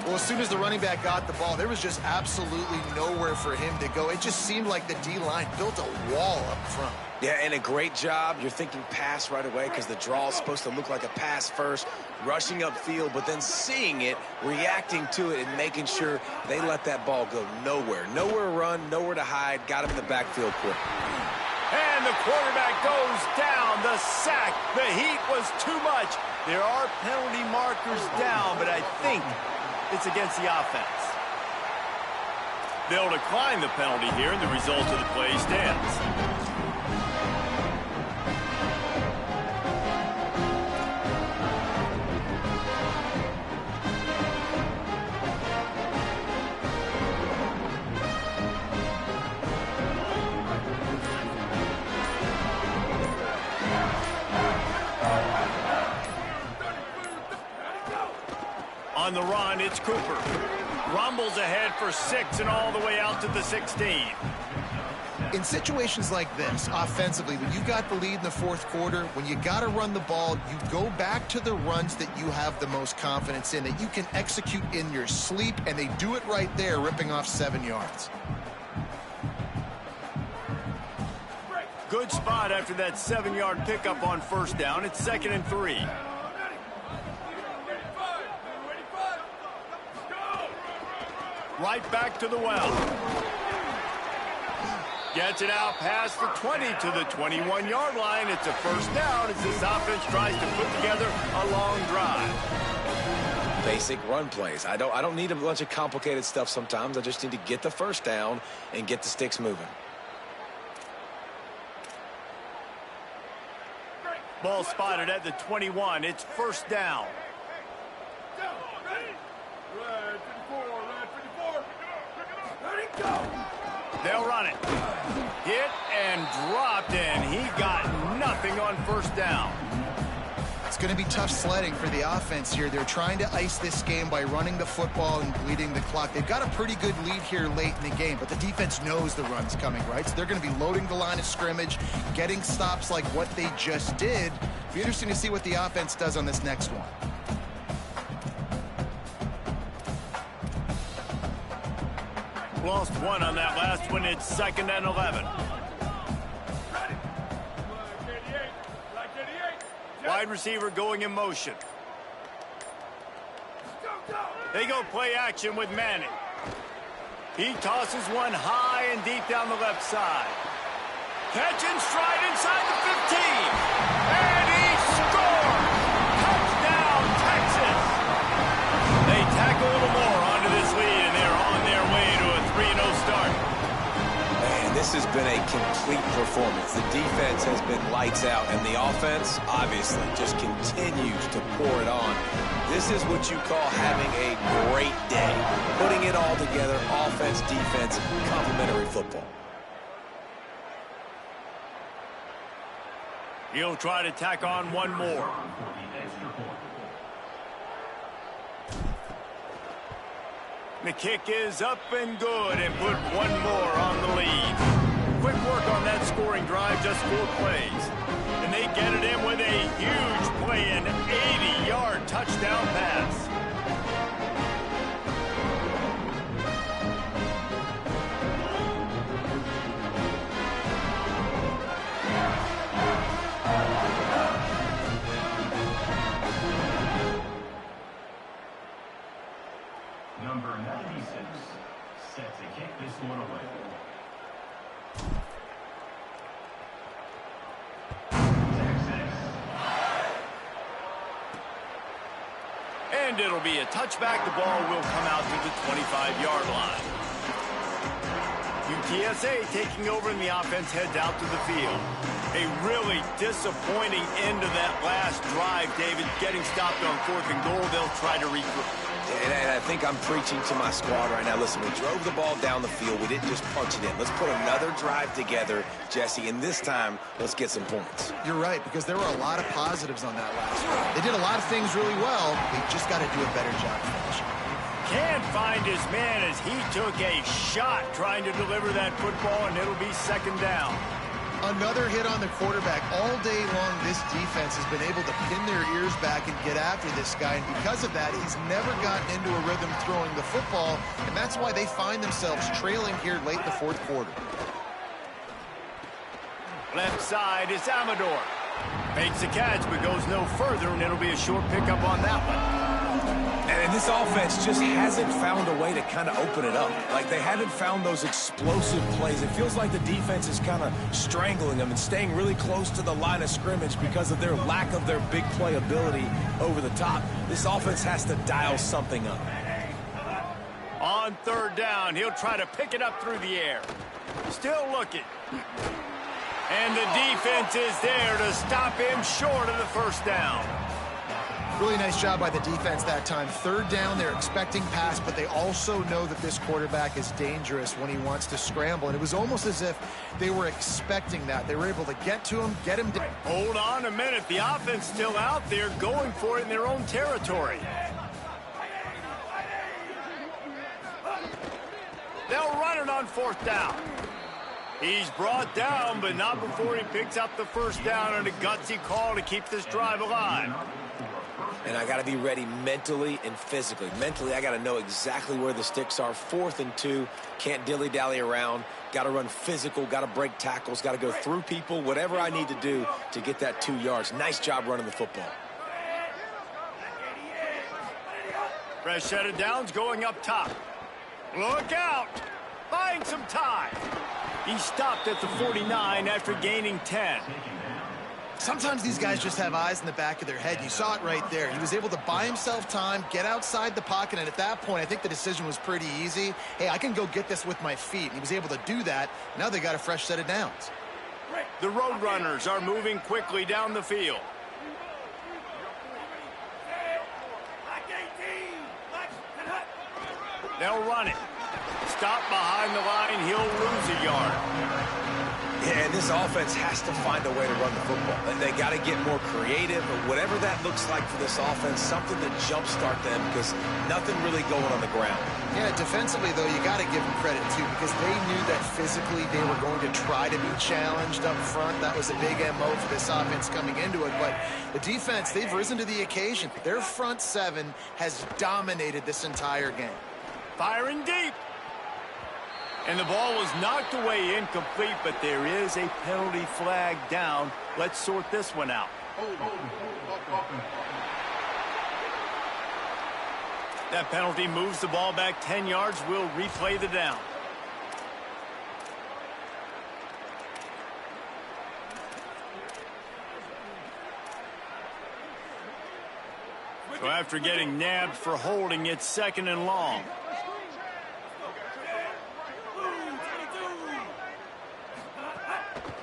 Well, as soon as the running back got the ball, there was just absolutely nowhere for him to go. It just seemed like the D-line built a wall up front. Yeah, and a great job. You're thinking pass right away because the draw is supposed to look like a pass first, rushing upfield, but then seeing it, reacting to it, and making sure they let that ball go nowhere. Nowhere to run, nowhere to hide. Got him in the backfield quick. And the quarterback goes down. The sack. The heat was too much. There are penalty markers down, but I think it's against the offense. They'll decline the penalty here, and the result of the play stands. On the run, it's Cooper. Rumbles ahead for 6 and all the way out to the 16. In situations like this, offensively, when you've got the lead in the fourth quarter, when you got to run the ball, you go back to the runs that you have the most confidence in, that you can execute in your sleep, and they do it right there, ripping off 7 yards. Good spot after that 7-yard pickup on first down. It's 2nd and 3. Right back to the well. Gets it out past the 20 to the 21-yard line. It's a first down as this offense tries to put together a long drive. Basic run plays. I don't need a bunch of complicated stuff sometimes. I just need to get the first down and get the sticks moving. Ball spotted at the 21. It's first down. They'll run it. Hit and dropped, and he got nothing on first down. It's going to be tough sledding for the offense here. They're trying to ice this game by running the football and bleeding the clock. They've got a pretty good lead here late in the game, but the defense knows the run's coming, right? So they're going to be loading the line of scrimmage, getting stops like what they just did. It'll be interesting to see what the offense does on this next one. Lost 1 on that last one. It's 2nd and 11. Wide receiver going in motion. They go play action with Manning. He tosses one high and deep down the left side. Catch and stride inside the 15. And he scores! Touchdown, Texas! They tack a little more onto this lead, and they're on their way to a 3-0 start. Man, this has been a complete performance. The defense has been lights out, and the offense, obviously, just continues to pour it on. This is what you call having a great day. Putting it all together, offense, defense, complementary football. He'll try to tack on one more. The kick is up and good, and put one more on the lead. Quick work on that scoring drive, just 4 plays. And they get it in with a huge play, an 80-yard touchdown pass. Number 96, set to kick this one away. And it'll be a touchback. The ball will come out to the 25-yard line. UTSA taking over, and the offense heads out to the field. A really disappointing end to that last drive, David. Getting stopped on 4th and goal, they'll try to regroup. And I think I'm preaching to my squad right now. Listen, we drove the ball down the field. We didn't just punch it in. Let's put another drive together, Jesse, and this time, let's get some points. You're right, because there were a lot of positives on that last drive. They did a lot of things really well. They just got to do a better job finishing. Can't find his man as he took a shot trying to deliver that football, and it'll be 2nd down. Another hit on the quarterback. All day long, this defense has been able to pin their ears back and get after this guy, and because of that, he's never gotten into a rhythm throwing the football, and that's why they find themselves trailing here late in the 4th quarter. Left side is Amador. Makes a catch, but goes no further, and it'll be a short pickup on that one. And this offense just hasn't found a way to kind of open it up. Like, they haven't found those explosive plays. It feels like the defense is kind of strangling them and staying really close to the line of scrimmage because of their lack of their big play ability over the top. This offense has to dial something up. On third down, he'll try to pick it up through the air. Still looking. And the defense is there to stop him short of the first down. Really nice job by the defense that time. Third down, they're expecting pass, but they also know that this quarterback is dangerous when he wants to scramble. And it was almost as if they were expecting that. They were able to get to him, get him down. Hold on a minute. The offense still out there going for it in their own territory. They'll run it on fourth down. He's brought down, but not before he picks up the first down on a gutsy call to keep this drive alive. And I got to be ready mentally and physically. Mentally, I got to know exactly where the sticks are. 4th and 2, can't dilly-dally around. Got to run physical, got to break tackles, got to go through people, whatever I need to do to get that 2 yards. Nice job running the football. Fresh set of downs going up top. Look out! Buying some time. He stopped at the 49 after gaining 10. Sometimes these guys just have eyes in the back of their head. You saw it right there. He was able to buy himself time, get outside the pocket, and at that point, I think the decision was pretty easy. Hey, I can go get this with my feet. He was able to do that. Now they got a fresh set of downs. The Roadrunners are moving quickly down the field. They'll run it. Stop behind the line. He'll lose a yard. Yeah, and this offense has to find a way to run the football. They got to get more creative, or whatever that looks like for this offense, something to jumpstart them, because nothing really going on the ground. Yeah, defensively, though, you got to give them credit, too, because they knew that physically they were going to try to be challenged up front. That was a big MO for this offense coming into it. But the defense, they've risen to the occasion. Their front seven has dominated this entire game. Firing deep. And the ball was knocked away incomplete, but there is a penalty flag down. Let's sort this one out. That penalty moves the ball back 10 yards. We'll replay the down. So after getting nabbed for holding, it's 2nd and long.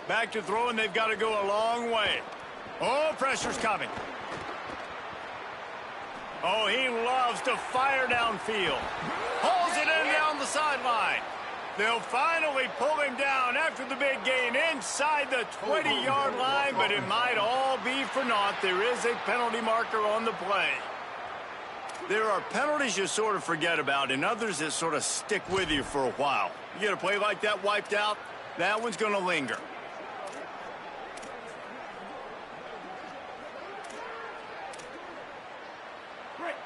Back to throw, and they've got to go a long way. Oh, pressure's coming. Oh, he loves to fire downfield. Pulls it in down the sideline. They'll finally pull him down after the big gain inside the 20-yard line, but it might all be for naught. There is a penalty marker on the play. There are penalties you sort of forget about, and others that sort of stick with you for a while. You get a play like that wiped out, that one's going to linger.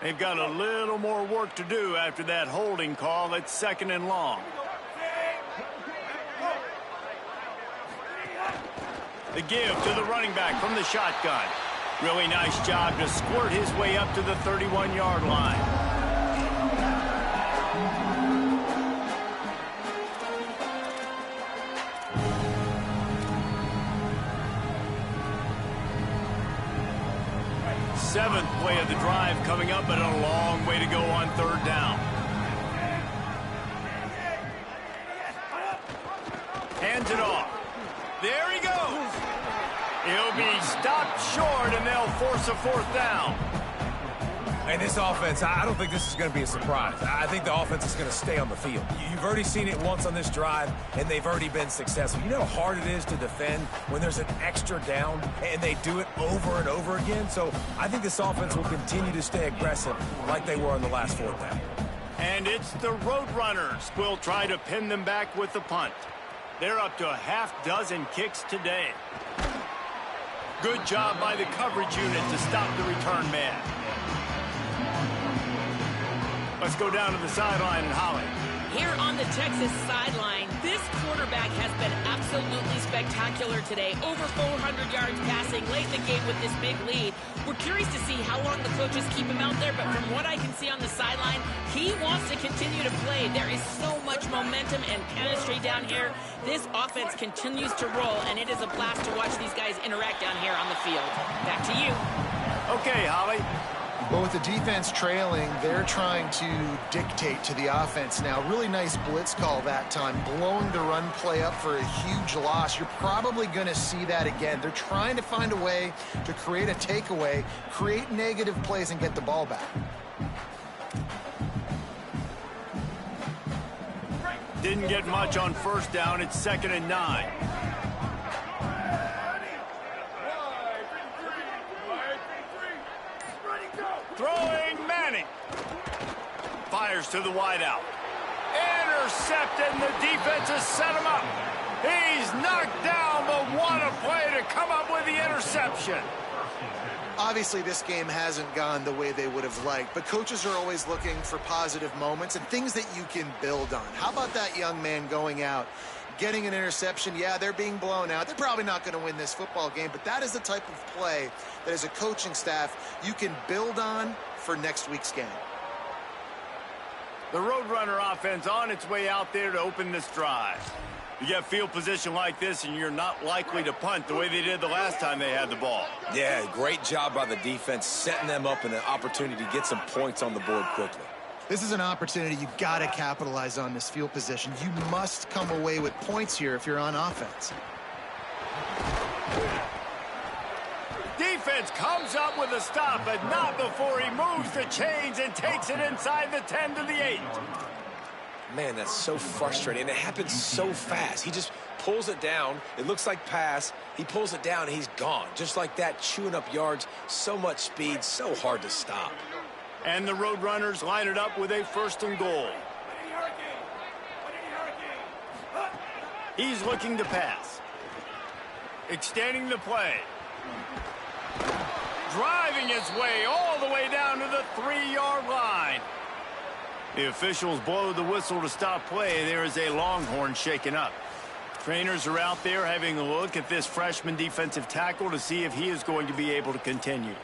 They've got a little more work to do after that holding call. It's 2nd and long. The give to the running back from the shotgun. Really nice job to squirt his way up to the 31-yard line. Seventh play of the drive coming up, but a long way to go on 3rd down. Hands it off. There he goes. He'll be stopped short, and they'll force a 4th down. And this offense, I don't think this is going to be a surprise. I think the offense is going to stay on the field. You've already seen it once on this drive, and they've already been successful. You know how hard it is to defend when there's an extra down, and they do it over and over again? So I think this offense will continue to stay aggressive like they were on the last 4th down. And it's the Roadrunners. We'll try to pin them back with the punt. They're up to a half-dozen kicks today. Good job by the coverage unit to stop the return man. Let's go down to the sideline and Holly. Here on the Texas sideline, this quarterback has been absolutely absolutely spectacular today. Over 400 yards passing late in the game with this big lead. We're curious to see how long the coaches keep him out there, but from what I can see on the sideline, he wants to continue to play. There is so much momentum and chemistry down here. This offense continues to roll, and it is a blast to watch these guys interact down here on the field. Back to you. Okay, Holly. But with the defense trailing, they're trying to dictate to the offense now. Really nice blitz call that time, blowing the run play up for a huge loss. You're probably going to see that again. They're trying to find a way to create a takeaway, create negative plays, and get the ball back. Didn't get much on first down. It's 2nd and 9. Throwing Manning. Fires to the wideout. Intercepted, and the defense has set him up. He's knocked down, but what a play to come up with the interception. Obviously, this game hasn't gone the way they would have liked, but coaches are always looking for positive moments and things that you can build on. How about that young man going out, getting an interception? Yeah, they're being blown out. They're probably not going to win this football game, but that is the type of play that as a coaching staff you can build on for next week's game. The Roadrunner offense on its way out there to open this drive. You get field position like this, and you're not likely to punt the way they did the last time they had the ball. Yeah, great job by the defense, setting them up in an opportunity to get some points on the board quickly. This is an opportunity you've got to capitalize on, this field position. You must come away with points here if you're on offense. Defense comes up with a stop, but not before he moves the chains and takes it inside the 10 to the 8. Man, that's so frustrating, and it happens so fast. He just pulls it down. It looks like pass. He pulls it down, and he's gone. Just like that, chewing up yards. So much speed, so hard to stop. And the Roadrunners line it up with a 1st and goal. He's looking to pass. Extending the play. Driving his way all the way down to the 3-yard line. The officials blow the whistle to stop play. There is a Longhorn shaken up. Trainers are out there having a look at this freshman defensive tackle to see if he is going to be able to continue.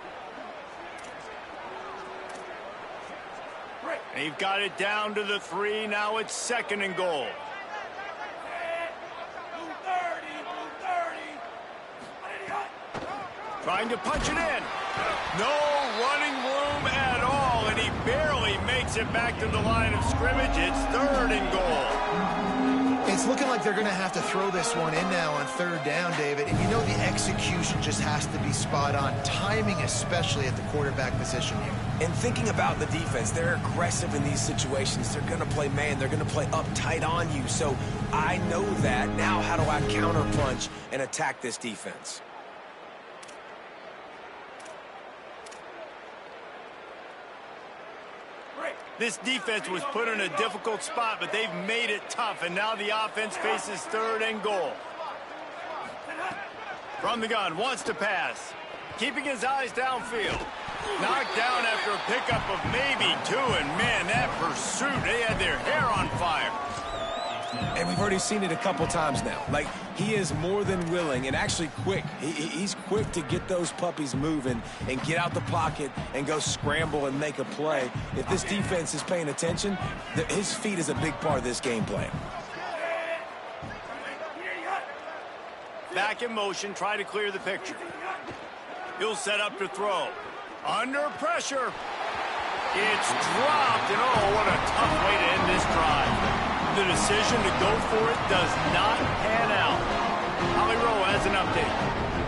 They've got it down to the 3. Now it's 2nd and goal. Trying to punch it in. No running room at all, and he barely makes it back to the line of scrimmage. It's 3rd and goal. It's looking like they're going to have to throw this one in now on 3rd down, David. And you know the execution just has to be spot on. Timing, especially at the quarterback position here. And thinking about the defense, they're aggressive in these situations. They're going to play man. They're going to play up tight on you. So I know that. Now how do I counterpunch and attack this defense? This defense was put in a difficult spot, but they've made it tough, and now the offense faces 3rd and goal. From the gun, wants to pass. Keeping his eyes downfield. Knocked down after a pickup of maybe 2, and man, that pursuit, they had their hair on fire. And we've already seen it a couple times now. Like, he is more than willing and actually quick. He's quick to get those puppies moving and get out the pocket and go scramble and make a play. If this defense is paying attention, his feet is a big part of this game plan. Back in motion, try to clear the picture. He'll set up to throw. Under pressure. It's dropped, and oh, what a tough way to end this drive. The decision to go for it does not pan out. Holly Rowe has an update.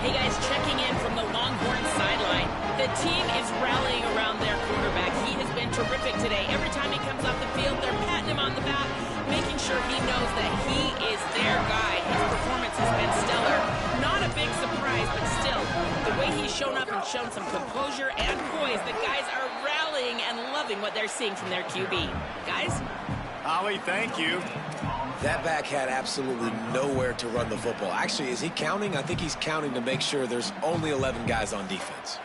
Hey guys, checking in from the Longhorns sideline. The team is rallying around their quarterback. He has been terrific today. Every time he comes off the field, they're patting him on the back, making sure he knows that he is their guy. His performance has been stellar. Not a big surprise, but still, the way he's shown up and shown some composure and poise, the guys are rallying and loving what they're seeing from their QB. Guys? Holly, thank you. That back had absolutely nowhere to run the football. Actually, is he counting? I think he's counting to make sure there's only 11 guys on defense.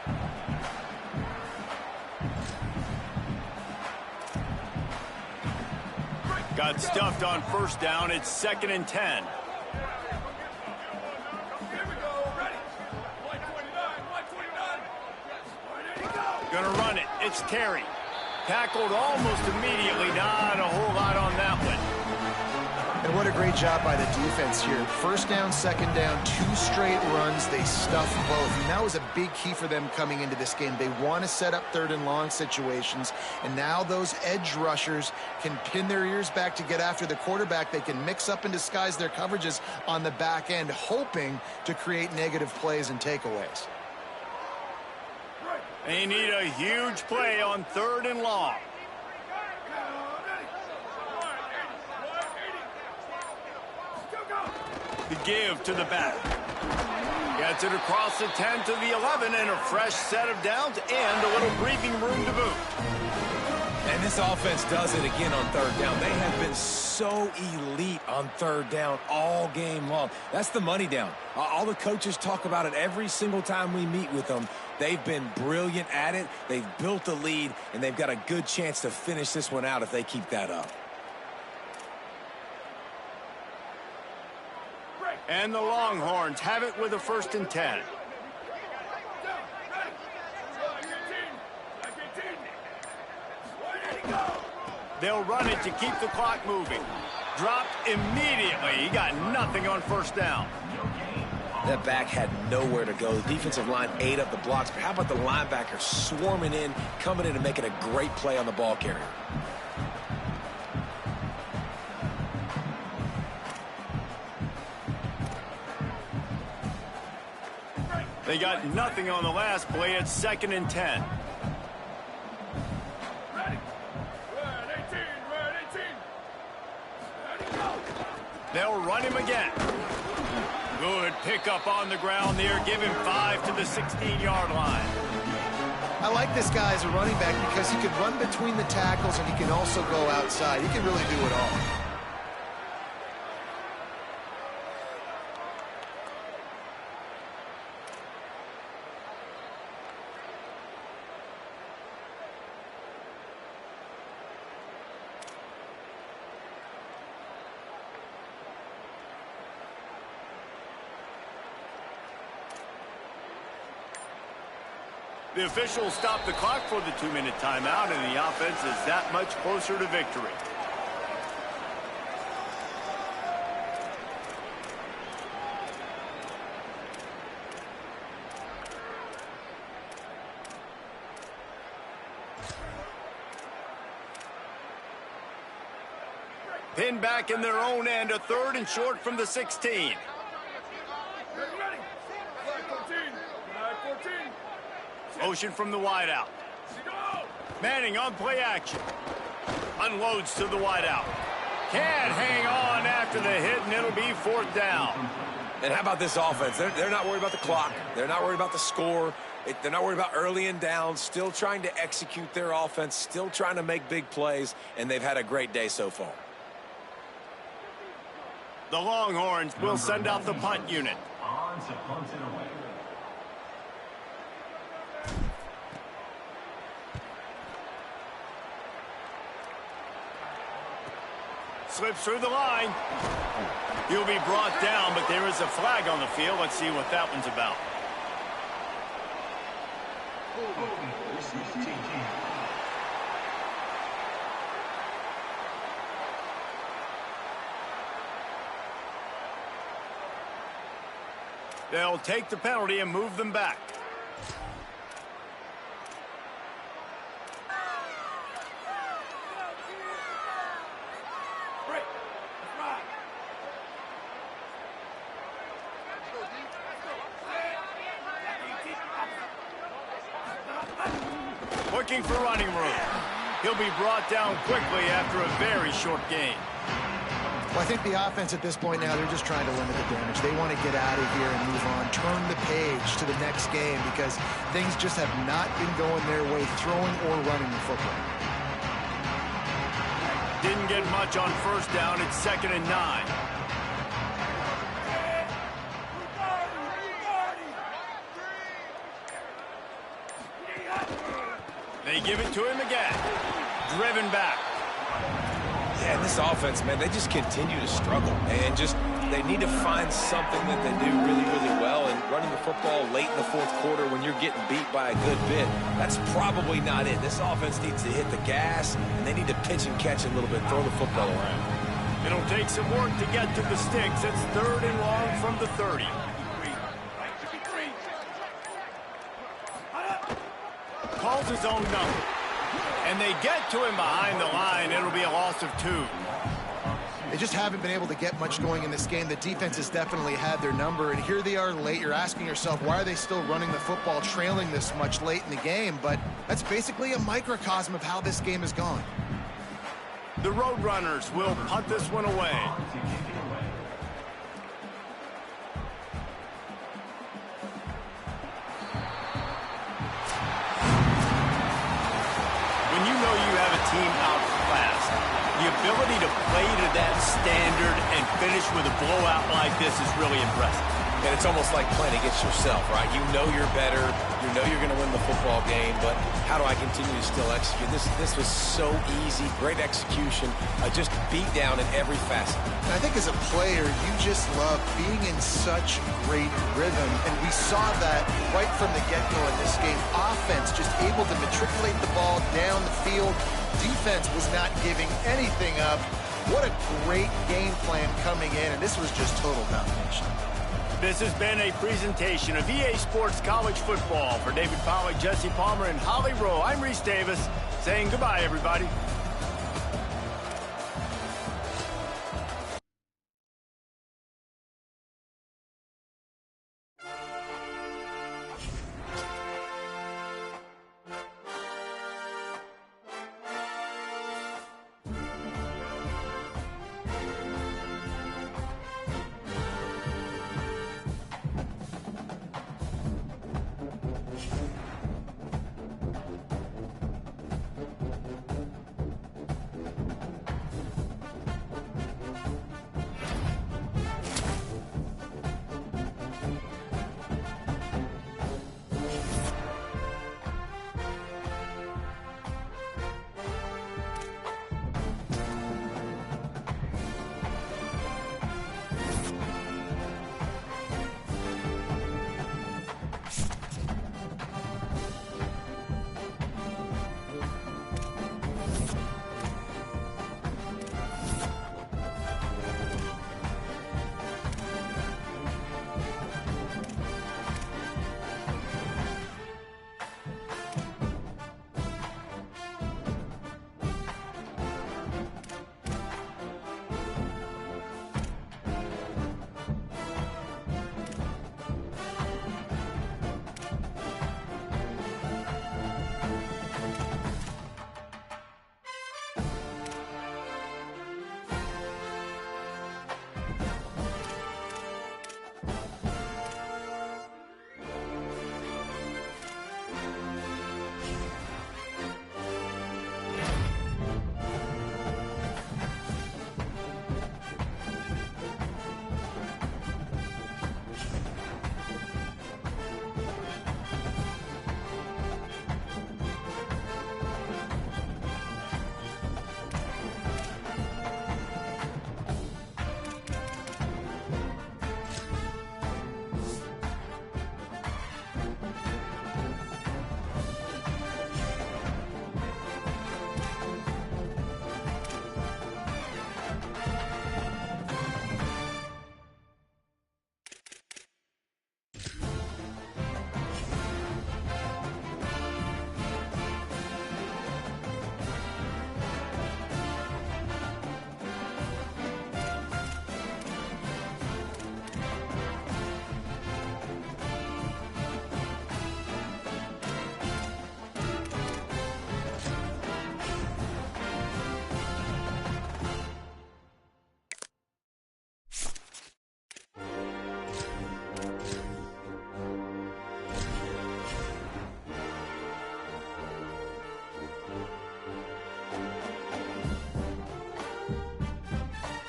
Got stuffed on 1st down. It's 2nd and 10. Gonna run it. It's Terry. Tackled almost immediately. Not a whole lot on that one. And what a great job by the defense here. First down, second down, 2 straight runs. They stuffed both. And that was a big key for them coming into this game. They want to set up third and long situations. And now those edge rushers can pin their ears back to get after the quarterback. They can mix up and disguise their coverages on the back end, hoping to create negative plays and takeaways. They need a huge play on third and long. The give to the back. Gets it across the 10 to the 11 and a fresh set of downs and a little breathing room to boot. And this offense does it again on third down. They have been so elite on third down all game long. That's the money down. All the coaches talk about it every single time we meet with them. They've been brilliant at it. They've built a lead, and they've got a good chance to finish this one out if they keep that up. And the Longhorns have it with a 1st and 10. They'll run it to keep the clock moving. Dropped immediately. He got nothing on 1st down. That back had nowhere to go. The defensive line ate up the blocks. But how about the linebacker swarming in, coming in and making a great play on the ball carrier? They got nothing on the last play. It's 2nd and 10. They'll run him again. Good pickup on the ground there. Give him 5 to the 16-yard line. I like this guy as a running back because he can run between the tackles and he can also go outside. He can really do it all. The officials stopped the clock for the 2-minute timeout, and the offense is that much closer to victory. Pinned back in their own end, a 3rd and short from the 16. Motion from the wideout. Manning on play action. Unloads to the wideout. Can't hang on after the hit, and it'll be 4th down. And how about this offense? They're not worried about the clock. They're not worried about the score. They're not worried about early and down. Still trying to execute their offense. Still trying to make big plays, and they've had a great day so far. The Longhorns will send out the punt unit. On to punt it away. Slips through the line. He'll be brought down, but there is a flag on the field. Let's see what that one's about. They'll take the penalty and move them back. Looking for running room. He'll be brought down quickly after a very short game. Well, I think the offense at this point now, they're just trying to limit the damage. They want to get out of here and move on, turn the page to the next game because things just have not been going their way, throwing or running the football. Didn't get much on 1st down. It's 2nd and 9. They give it to him again. Driven back. Yeah, and this offense, man, they just continue to struggle. And just, they need to find something that they do really, really well. And running the football late in the fourth quarter when you're getting beat by a good bit, that's probably not it. This offense needs to hit the gas, and they need to pitch and catch a little bit, throw the football around. It'll take some work to get to the sticks. It's 3rd and long from the 30. Calls his own number. And they get to him behind the line. It'll be a loss of 2. They just haven't been able to get much going in this game. The defense has definitely had their number, and here they are late. You're asking yourself, why are they still running the football, trailing this much late in the game? But that's basically a microcosm of how this game has gone. The Roadrunners will punt this one away. When you know you have a team outclassed, the ability to play to that standard and finish with a blowout like this is really impressive. And it's almost like playing against yourself, right? You know you're better. You know you're going to win the football game, but how do I continue to still execute? This was so easy. Great execution. Just beat down in every facet. And I think as a player, you just love being in such great rhythm. And we saw that right from the get-go in this game. Offense just able to matriculate the ball down the field. Defense was not giving anything up. What a great game plan coming in, and this was just total domination. This has been a presentation of EA Sports College Football. For David Pollack, Jesse Palmer, and Holly Rowe, I'm Reese Davis saying goodbye, everybody.